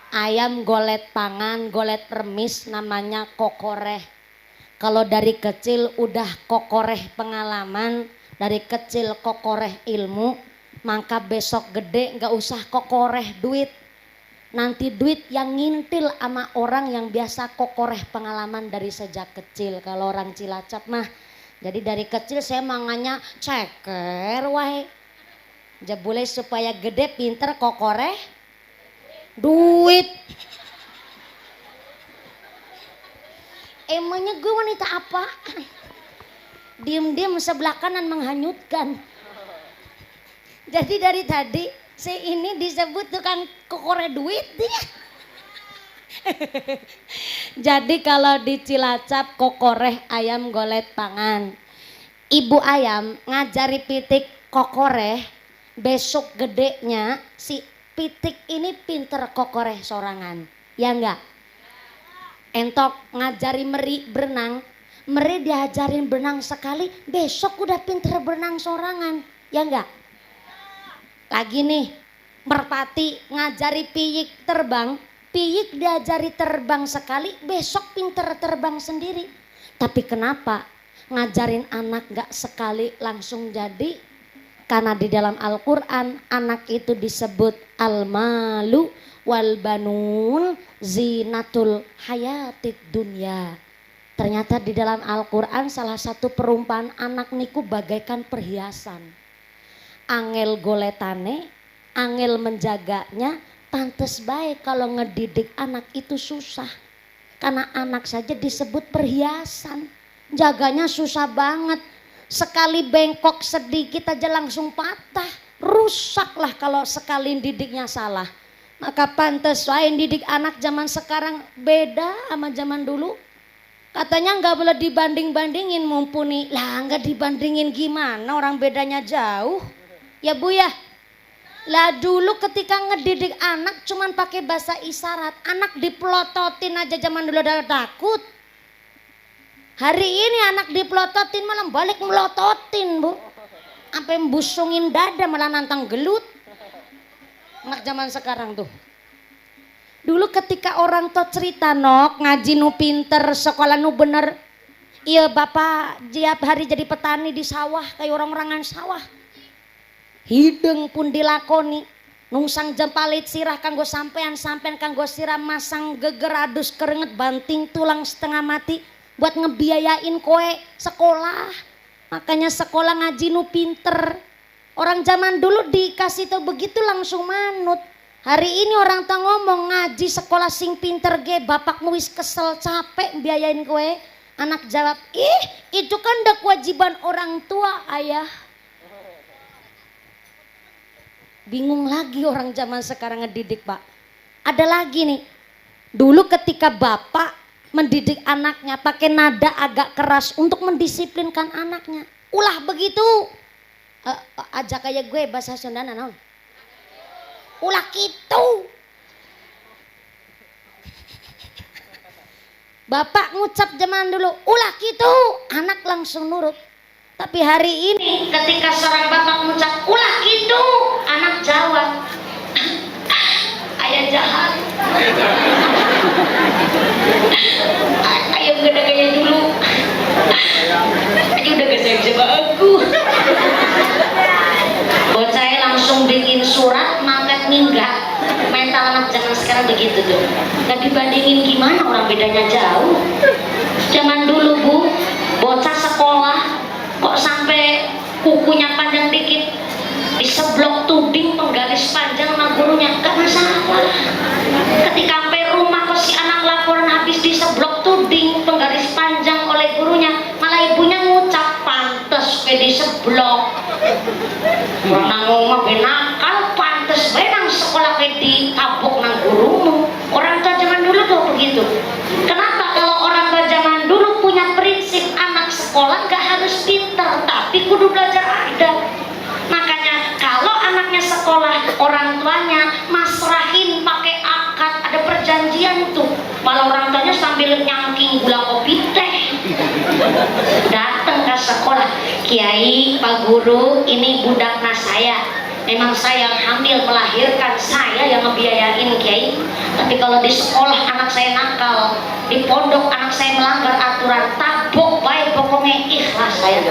Ayam golet pangan, golet remis namanya kokoreh. Kalau dari kecil udah kokoreh pengalaman, dari kecil kokoreh ilmu, maka besok gede gak usah kokoreh duit. Nanti duit yang ngintil sama orang yang biasa kokoreh pengalaman dari sejak kecil. Kalau orang Cilacap mah, jadi dari kecil saya mangannya ceker wae. Jebule supaya gede pinter kokoreh duit. Emangnya gue wanita apa? Diem-diem sebelah kanan menghanyutkan. Jadi dari tadi si ini disebut tukang kokoreh duit dia. Jadi kalau di Cilacap kokoreh ayam golet pangan. Ibu ayam ngajari pitik kokoreh, besok gedenya si Pitik ini pinter kokoreh sorangan, ya enggak? Entok ngajari Meri berenang, Meri diajarin berenang sekali, besok udah pinter berenang sorangan, ya enggak? Lagi nih, Merpati ngajari Piyik terbang, Piyik diajari terbang sekali, besok pinter terbang sendiri. Tapi kenapa ngajarin anak gak sekali langsung jadi? Karena di dalam Al-Quran anak itu disebut al-malu wal banun zinatul hayatid dunya. Ternyata di dalam Al-Quran salah satu perumpamaan anak niku bagaikan perhiasan. Angel goletane, angel menjaganya, pantes baik kalau ngedidik anak itu susah. Karena anak saja disebut perhiasan, jaganya susah banget. Sekali bengkok sedikit aja langsung patah, rusaklah kalau sekali didiknya salah. Maka pantes wae didik anak zaman sekarang beda sama zaman dulu. Katanya nggak boleh dibanding-bandingin, mumpuni lah, nggak dibandingin gimana, orang bedanya jauh ya Bu ya. Lah dulu ketika ngedidik anak cuman pakai bahasa isyarat, anak dipelototin aja zaman dulu udah takut. Hari ini anak dipelototin malah balik melototin Bu, sampai busungin dada malah nantang gelut. Anak zaman sekarang tuh. Dulu ketika orang tua cerita nok ngaji nu pinter, sekolah nu bener, iya bapak tiap hari jadi petani di sawah kayak orang-orangan sawah. Hideng pun dilakoni, nungsang jempalit sirah kanggo sampean kanggo siram masang geger adus keringet banting tulang setengah mati buat ngebiayain kowe sekolah. Makanya sekolah ngaji nu pinter. Orang zaman dulu dikasih tuh begitu langsung manut. Hari ini orang tua ngomong ngaji sekolah sing pinter ge, bapakmu wis kesel capek biayain kowe. Anak jawab, ih itu kan udah kewajiban orang tua ayah. Bingung lagi orang zaman sekarang ngedidik Pak. Ada lagi nih, dulu ketika bapak mendidik anaknya pakai nada agak keras untuk mendisiplinkan anaknya. Ulah begitu, aja kayak gue bahasa Sunda naon. Ulah gitu. Bapak ngucap zaman dulu, ulah gitu, anak langsung nurut. Tapi hari ini ketika seorang bapak mengucap ulah gitu, anak jawab, ayah jahat. Ayah gak ada gaya dulu. Ayah udah gak sayang sama aku. Bocah langsung bikin surat mangkat minggat. Mental anak zaman sekarang begitu tuh. Gak dibandingin gimana, orang bedanya jauh. Zaman dulu Bu, bocah sekolah kok sampai kukunya panjang dikit diseblok tuding penggaris panjang sama gurunya, gak masalah. Ketika sampai rumah kok si anak laporan habis diseblok tuding penggaris panjang oleh gurunya, malah ibunya ngucap pantes kayak diseblok. Orang ngomong benakal pantes benang sekolah kayak ditabok nang gurumu. Orang tua zaman dulu tuh begitu. Kenapa? Kalau orang tua zaman dulu punya prinsip anak sekolah gak harus pinter, tapi kudu belajar adab. Makanya kalau anaknya sekolah, orang tuanya masrahin pakai akad, ada perjanjian tuh. Malah orang tuanya sambil nyangking gula kopi teh. Datang ke sekolah, Kiai, Pak Guru, ini budaknya saya. Memang saya yang hamil melahirkan, saya yang ngebiayain Kiai. Tapi kalau di sekolah anak saya nakal, di pondok anak saya melanggar aturan, tabok baik pokoknya ikhlas saya.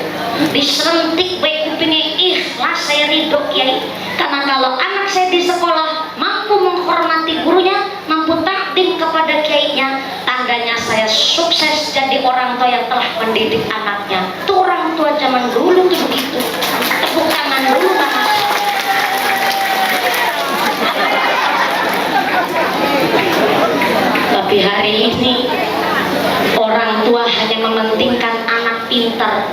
Disentik baik kupingnya ikhlas saya ridho Kiai. Karena kalau anak saya di sekolah mampu menghormati gurunya, mampu takdim kepada kiainya, tandanya saya sukses jadi orang tua yang telah mendidik anaknya. Itu orang tua zaman dulu tuh begitu. Tepuk tangan dulu Mas. Tapi hari ini orang tua hanya mementingkan anak pintar.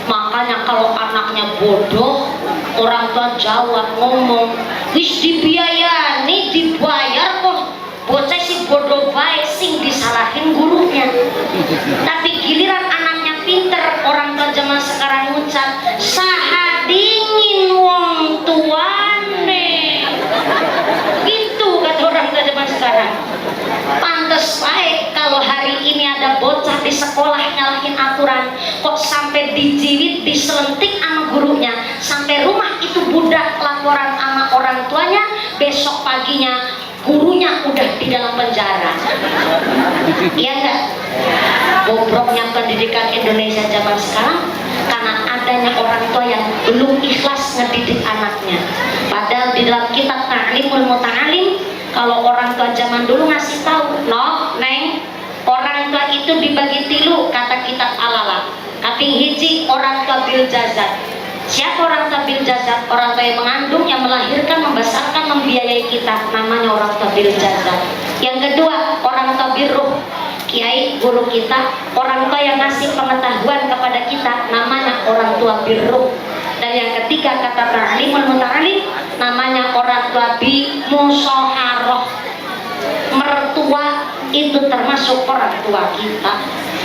Makanya kalau anaknya bodoh, orang tua jawab ngomong, wis dibiayani dibayar kok, bocah si bodoh baik sing disalahin gurunya. Tapi giliran anaknya pintar, orang tua zaman sekarang ngucap saha dingin wong tuane. belajar di sekolah nyalahin aturan, kok sampai dijiwit, diselentik sama gurunya, sampai rumah itu budak laporan sama orang tuanya, besok paginya gurunya udah di dalam penjara. Iya enggak? Bobroknya pendidikan Indonesia zaman sekarang karena adanya orang tua yang belum ikhlas ngedidik anaknya. Padahal di dalam kitab Ta'limul Muta'alim, kalau orang tua zaman dulu ngasih tahu, no, neng, orang tua itu dibagi tilu, kata kitab Alala. Kaping hiji orang tua bil jazat. Siapa orang tua bil jazat? Orang tua yang mengandung, yang melahirkan, membesarkan, membiayai kita, namanya orang tua bil jazat. Yang kedua orang tua birruh, kiai, guru kita, orang tua yang ngasih pengetahuan kepada kita, namanya orang tua birruh. Dan yang ketiga kata Ta'limul Muta'alim, namanya orang tua bi musoharoh. Mertua itu termasuk orang tua kita.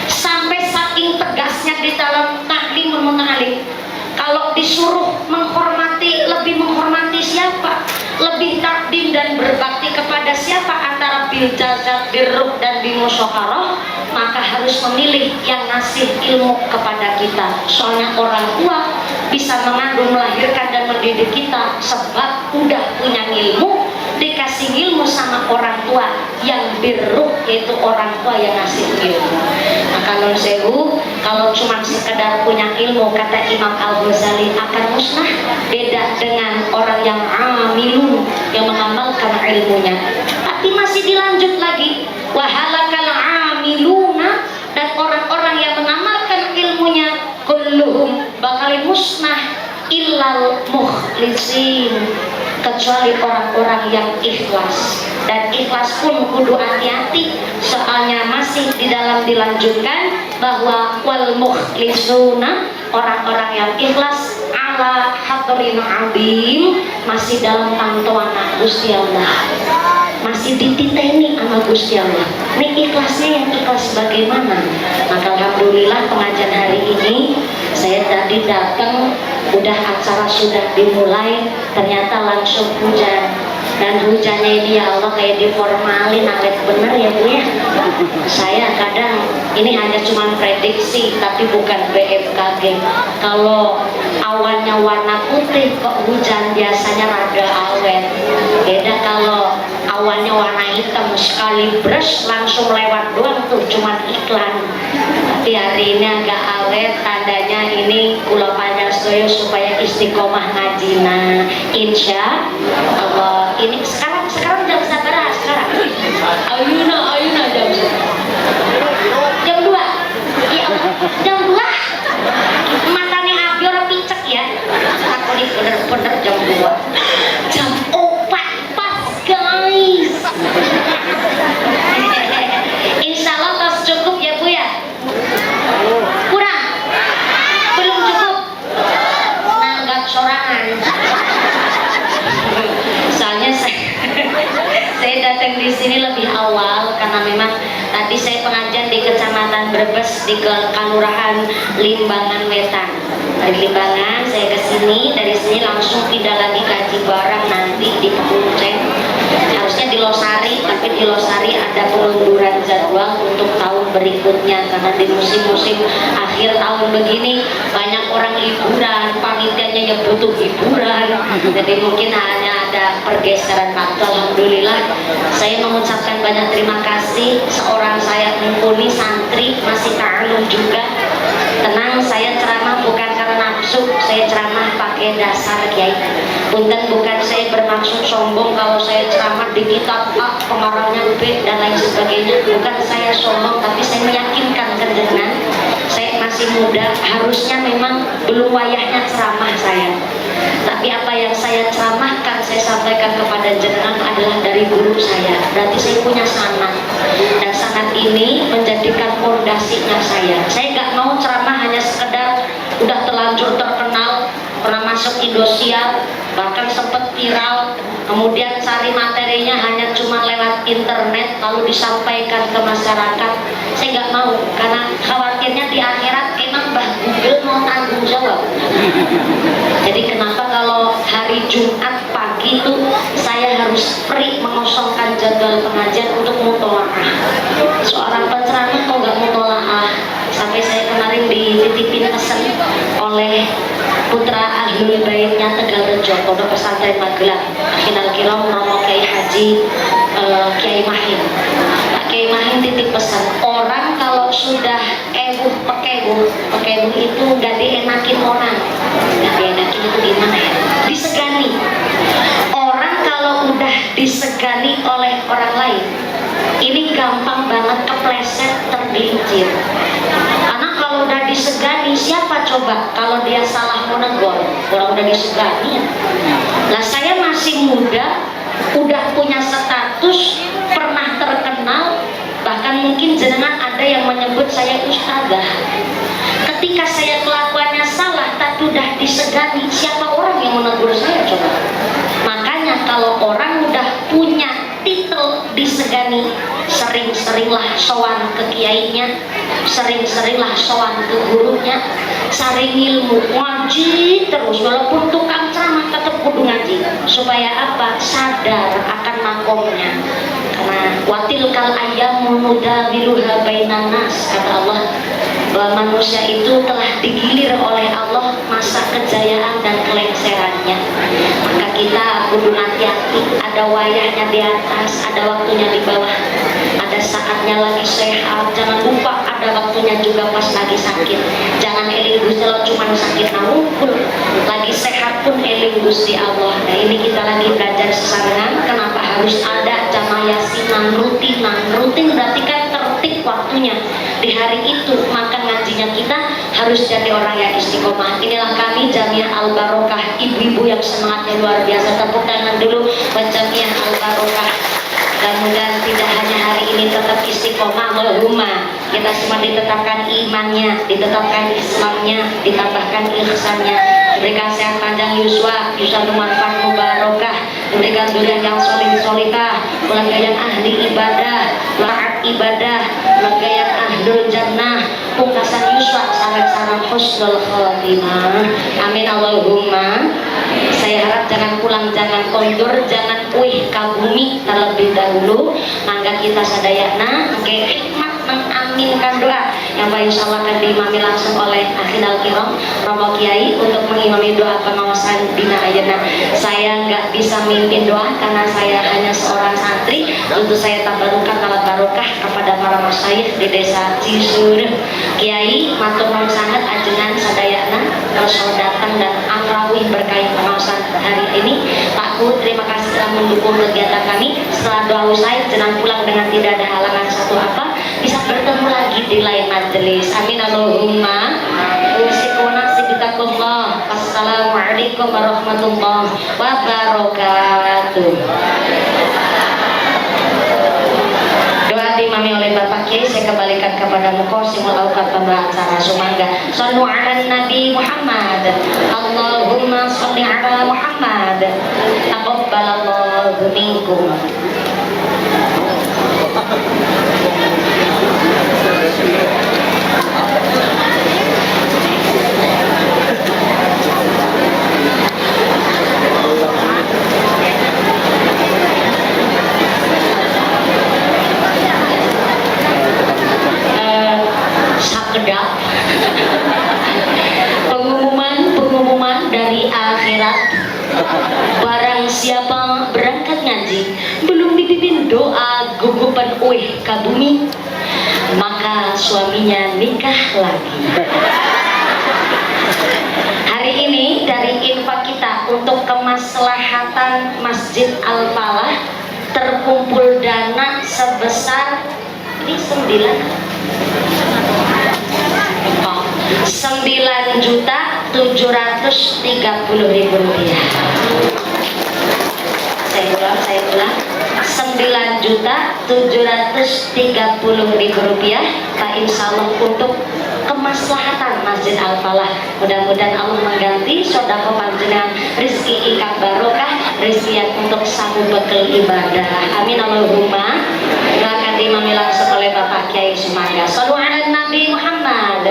Sampai saking tegasnya di dalam Ta'limul Muta'alim, kalau disuruh menghormati, lebih menghormati siapa, lebih takdim dan berbakti kepada siapa antara bil jazat, birruh dan bimusyawarah, maka harus memilih yang ngasih ilmu kepada kita. Soalnya orang tua bisa mengandung, melahirkan dan mendidik kita sebab udah punya ilmu, dikasih ilmu sama orang tua yang birruh, yaitu orang tua yang ngasih ilmu. Maka non sewu, kalau cuma sekedar punya ilmu, kata Imam Al-Ghazali, akan musnah. Beda dengan orang yang amilun, yang mengamalkan ilmunya. Tapi masih dilanjut lagi, wahalakal amiluna, dan orang-orang yang mengamalkan ilmunya kulluhum bakal musnah illal mukhlisin, kecuali orang-orang yang ikhlas. Dan ikhlas pun kudu hati-hati, soalnya masih di dalam dilanjutkan bahwa wal mukhlisuna, orang-orang yang ikhlas ala hadrin abim, masih dalam pantauan Gusti Allah, masih dititeni sama Gusti Allah. Ini ikhlasnya yang ikhlas bagaimana? Maka alhamdulillah pengajian hari ini saya tadi datang, udah acara sudah dimulai, ternyata langsung hujan. Dan hujannya ini ya Allah kayak diformalin, awet bener ya Bu ya. Saya kadang ini hanya cuma prediksi tapi bukan BMKG. Kalau awannya warna putih kok hujan biasanya rada awet. Beda kalau awannya warna hitam, sekali brush langsung lewat doang tuh, cuma iklan. Tapi hari ini agak awet, tandanya ini kula panjastoyo supaya istiqomah ngajina, insya Allah. Ini sekarang jam sabaraha sekarang? Ayuna jam jam 2. Ya jam 2. Matane abi ora picek ya. Aku ini bener-bener jam 2. Jam 4 pas guys. Insya Allah tos cukup ya Bu ya. Kurang? Belum cukup? Nanggap sorangan. Soalnya saya datang di sini lebih awal karena memang tadi saya pengajian di Kecamatan Brebes di Kelurahan Limbangan Wetan. Dari Limbangan saya ke sini, dari sini langsung tidak lagi kaji barang nanti di Pemunceng. Harusnya di Losari, tapi di Losari ada pengunduran jadwal untuk tahun berikutnya karena di musim-musim akhir tahun begini banyak orang liburan, panitianya yang butuh hiburan, jadi mungkin hanya ada pergeseran waktu. Alhamdulillah saya mengucapkan banyak terima kasih. Seorang saya mumpuni santri, masih ta'alum juga. Tenang, saya ceramah bukan karena nafsu, saya ceramah pakai dasar Kiai. Punten, bukan saya bermaksud sombong kalau saya ceramah di kitab A, pengarangnya B dan lain sebagainya. Bukan saya sombong, tapi saya meyakinkan ke jenengan, saya masih muda, harusnya memang belum wayahnya ceramah saya. Tapi apa yang saya ceramahkan, saya sampaikan kepada jenengan adalah dari guru saya. Berarti saya punya sanad, dan sanad ini menjadikan fondasinya saya. Saya nggak mau ceramah hanya sekedar udah terlanjur terkenal, pernah masuk Indosiar, bahkan sempat viral, kemudian cari materinya hanya cuma lewat internet lalu disampaikan ke masyarakat. Saya nggak mau, karena khawatirnya di akhirat emang Mbah Google mau tanggung jawab. Jadi kenapa kalau hari Jumat pagi pagi itu saya harus free mengosongkan jadwal pengajian untuk mutolaah. Seorang penceramah kok nggak mutolaah? Sampai saya kemarin dititipin pesan oleh putra Ahlul Baitnya Tegal Rejo, Pondok Pesantren Magelang, Akhirul Kiram Romo Kiai Haji Kiai Mahim. Pak Kiai Mahim titip pesan, orang kalau sudah pekebuh itu nggak dienakin orang. Nggak dienakin itu gimana ya? Disegani. Orang kalau udah disegani oleh orang lain, ini gampang banget kepleset, tergelincir. Karena kalau udah disegani, siapa coba kalau dia salah menegur? Orang udah disegani. Lah saya masih muda, udah punya status, pernah terkenal, bahkan mungkin jenengan ada yang menyebut saya ustazah. Ketika saya kelakuannya salah, tapi udah disegani, siapa orang yang menegur saya coba? Makanya kalau orang udah punya titel disegani, sering-seringlah sowan ke kiainya, sering-seringlah sowan ke gurunya, saring ilmu, ngaji terus, walaupun tukang ceramah tetap kudu ngaji. Supaya apa? Sadar akan makomnya. Karena watil kal ayyamu nudawiluha bainan nas, kata Allah, bahwa manusia itu telah digilir oleh Allah masa kejayaan dan kelengserannya. Maka kita kudu hati-hati, ada wayahnya di atas, ada waktunya di bawah, ada saatnya lagi sehat, jangan lupa ada waktunya juga pas lagi sakit. Jangan eling Gusti Allah cuma sakit nawungkul, lagi sehat pun eling Gusti Allah. Nah ini kita lagi belajar sesarengan, kenapa harus ada jamaah yasinan rutin berarti kan tertib waktunya di hari itu, maka ngajinya kita harus jadi orang yang istiqomah. Inilah kami Jamiah Al Barokah, ibu-ibu yang semangatnya luar biasa. Tepuk tangan dulu buat Jamiah Al Barokah. Mudah-mudahan tidak hanya hari ini tetap istiqomah, Allahumma kita semua ditetapkan imannya, ditetapkan Islamnya, ditambahkan ihsannya, diberikan sehat panjang yuswa bermanfaat mubarokah, diberikan zuriat yang solihah, keluarga yang ahli ibadah, laat ibadah, keluarga yang ahlul jannah, pungkasan yuswa sampai sarang husnul khotimah. Amin Allahumma. Saya harap jangan pulang, jangan kondur, jangan kabumi terlebih dahulu. Mangga kita sadayana oke hikmat mengaminkan doa yang insya Allah akan diimami langsung oleh Akhirul Kiram Romo Kiai untuk mengimami doa pengawasan Dina Ayeuna. Saya nggak bisa mimpin doa karena saya hanya seorang santri. Untuk saya tabarukan ala barokah kepada para masyayikh di desa Cisur. Kiai matur nuwun sangat ajengan sadayana kalau datang dan amrawih berkait pengawasan hari ini. Pak Ku, terima kasih telah mendukung kegiatan kami. Setelah doa usai, jenang pulang dengan tidak ada halangan satu apa, bisa bertemu lagi di lain majelis. Amin Allahumma. Usikuna sibitakullah. Wassalamualaikum warahmatullahi wabarakatuh. Doa diimami oleh Bapak Kiai, saya kembalikan kepada Muqasimul Awqat pembawa acara Sumangga. Shallu ala Nabi Muhammad. Allahumma sholli ala Muhammad. Taqabbalallahu minkum. Sakedap pengumuman dari akhirat. Barang siapa berangkat ngaji belum dipimpin doa gugupan ke bumi, maka suaminya nikah lagi. Hari ini dari infak kita untuk kemaslahatan Masjid Al Falah terkumpul dana sebesar ini 9.730.000 rupiah. Saya ulang 9.730.000 rupiah. Pak insya Allah untuk kemaslahatan Masjid Al Falah. Mudah-mudahan Allah mengganti sedekah panjenengan rezeki ikam barokah, rezeki yang untuk sanggup bekal ibadah. Amin Allahumma. Doakan diimami langsung oleh Bapak Kiai Sumangga. Shallu ala Nabi Muhammad.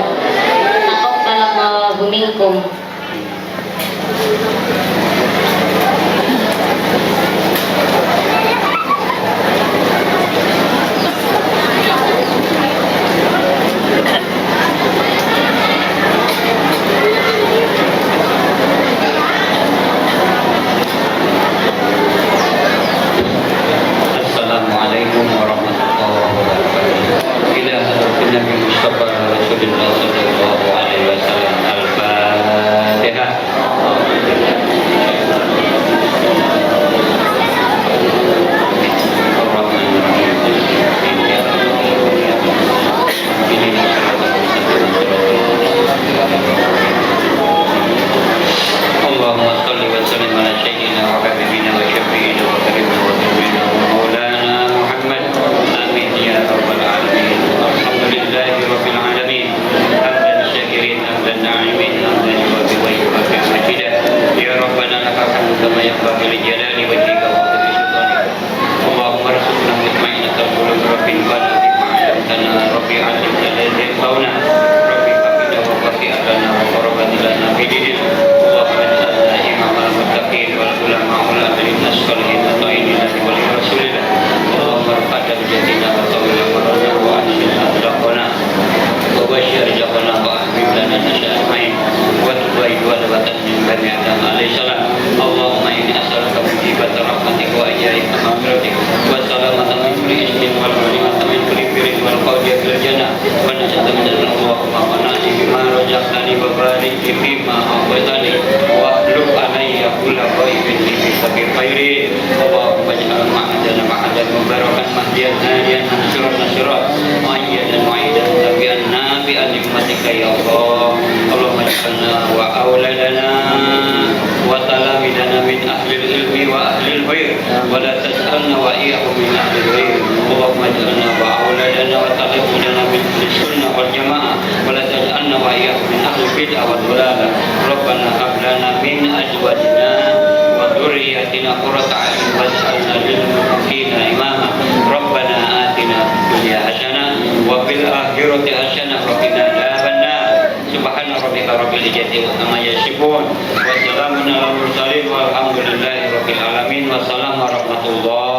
Taqabbalallahu minkum. ينبغي لجلال وجهك وعظيم سلطانك اللهم ارزقنا مطمئنة القلوب رب انفعنا بما علمتنا رب علمنا الذي ينفعنا رب فقنا وفقنا لنا وقربت لنا بديننا اللهم اجعلنا إمام المتقين والعلماء والعاملين الصالحين الطائعين لله ولرسول الله اللهم ارفع درجتنا وطول عمرنا وأحسن أخلاقنا وبشر رزقنا وأحبب لنا نشأ أجمعين وتبعد ولبة من بني آدم عليه السلام اللهم إني أسألك مجيبة رحمتك وأجائب مغفرتك والسلامة من كل إثم والغنيمة من كل بر والفوز في الجنة ونجاة من النار اللهم ونأتي بما رزقتني وبارك لي فيما أعطيتني واخلق علي كل ضيف في خير اللهم اجعل معدنا معدا مباركا مهديا هاديا نصرا نصرا مؤيدا معيدا تبعنا بأنعمتك يا الله اللهم اجعلنا وأولادنا وتلاميذنا من أهل العلم وأهل الخير ولا تجعلنا وإياهم من أهل الخير اللهم اجعلنا وأولادنا وتلاميذنا من أهل السنة والجماعة ولا تجعلنا وإياهم من أهل البدع والضلالة ربنا هب لنا من أزواجنا وذرياتنا قرة أعين واجعلنا للمتقين إماما ربنا آتنا في الدنيا حسنة وفي الآخرة حسنة وقنا عذاب النار سبحان ربك رب العزة عما يصفون وسلام على المرسلين والحمد لله رب العالمين والسلام ورحمة الله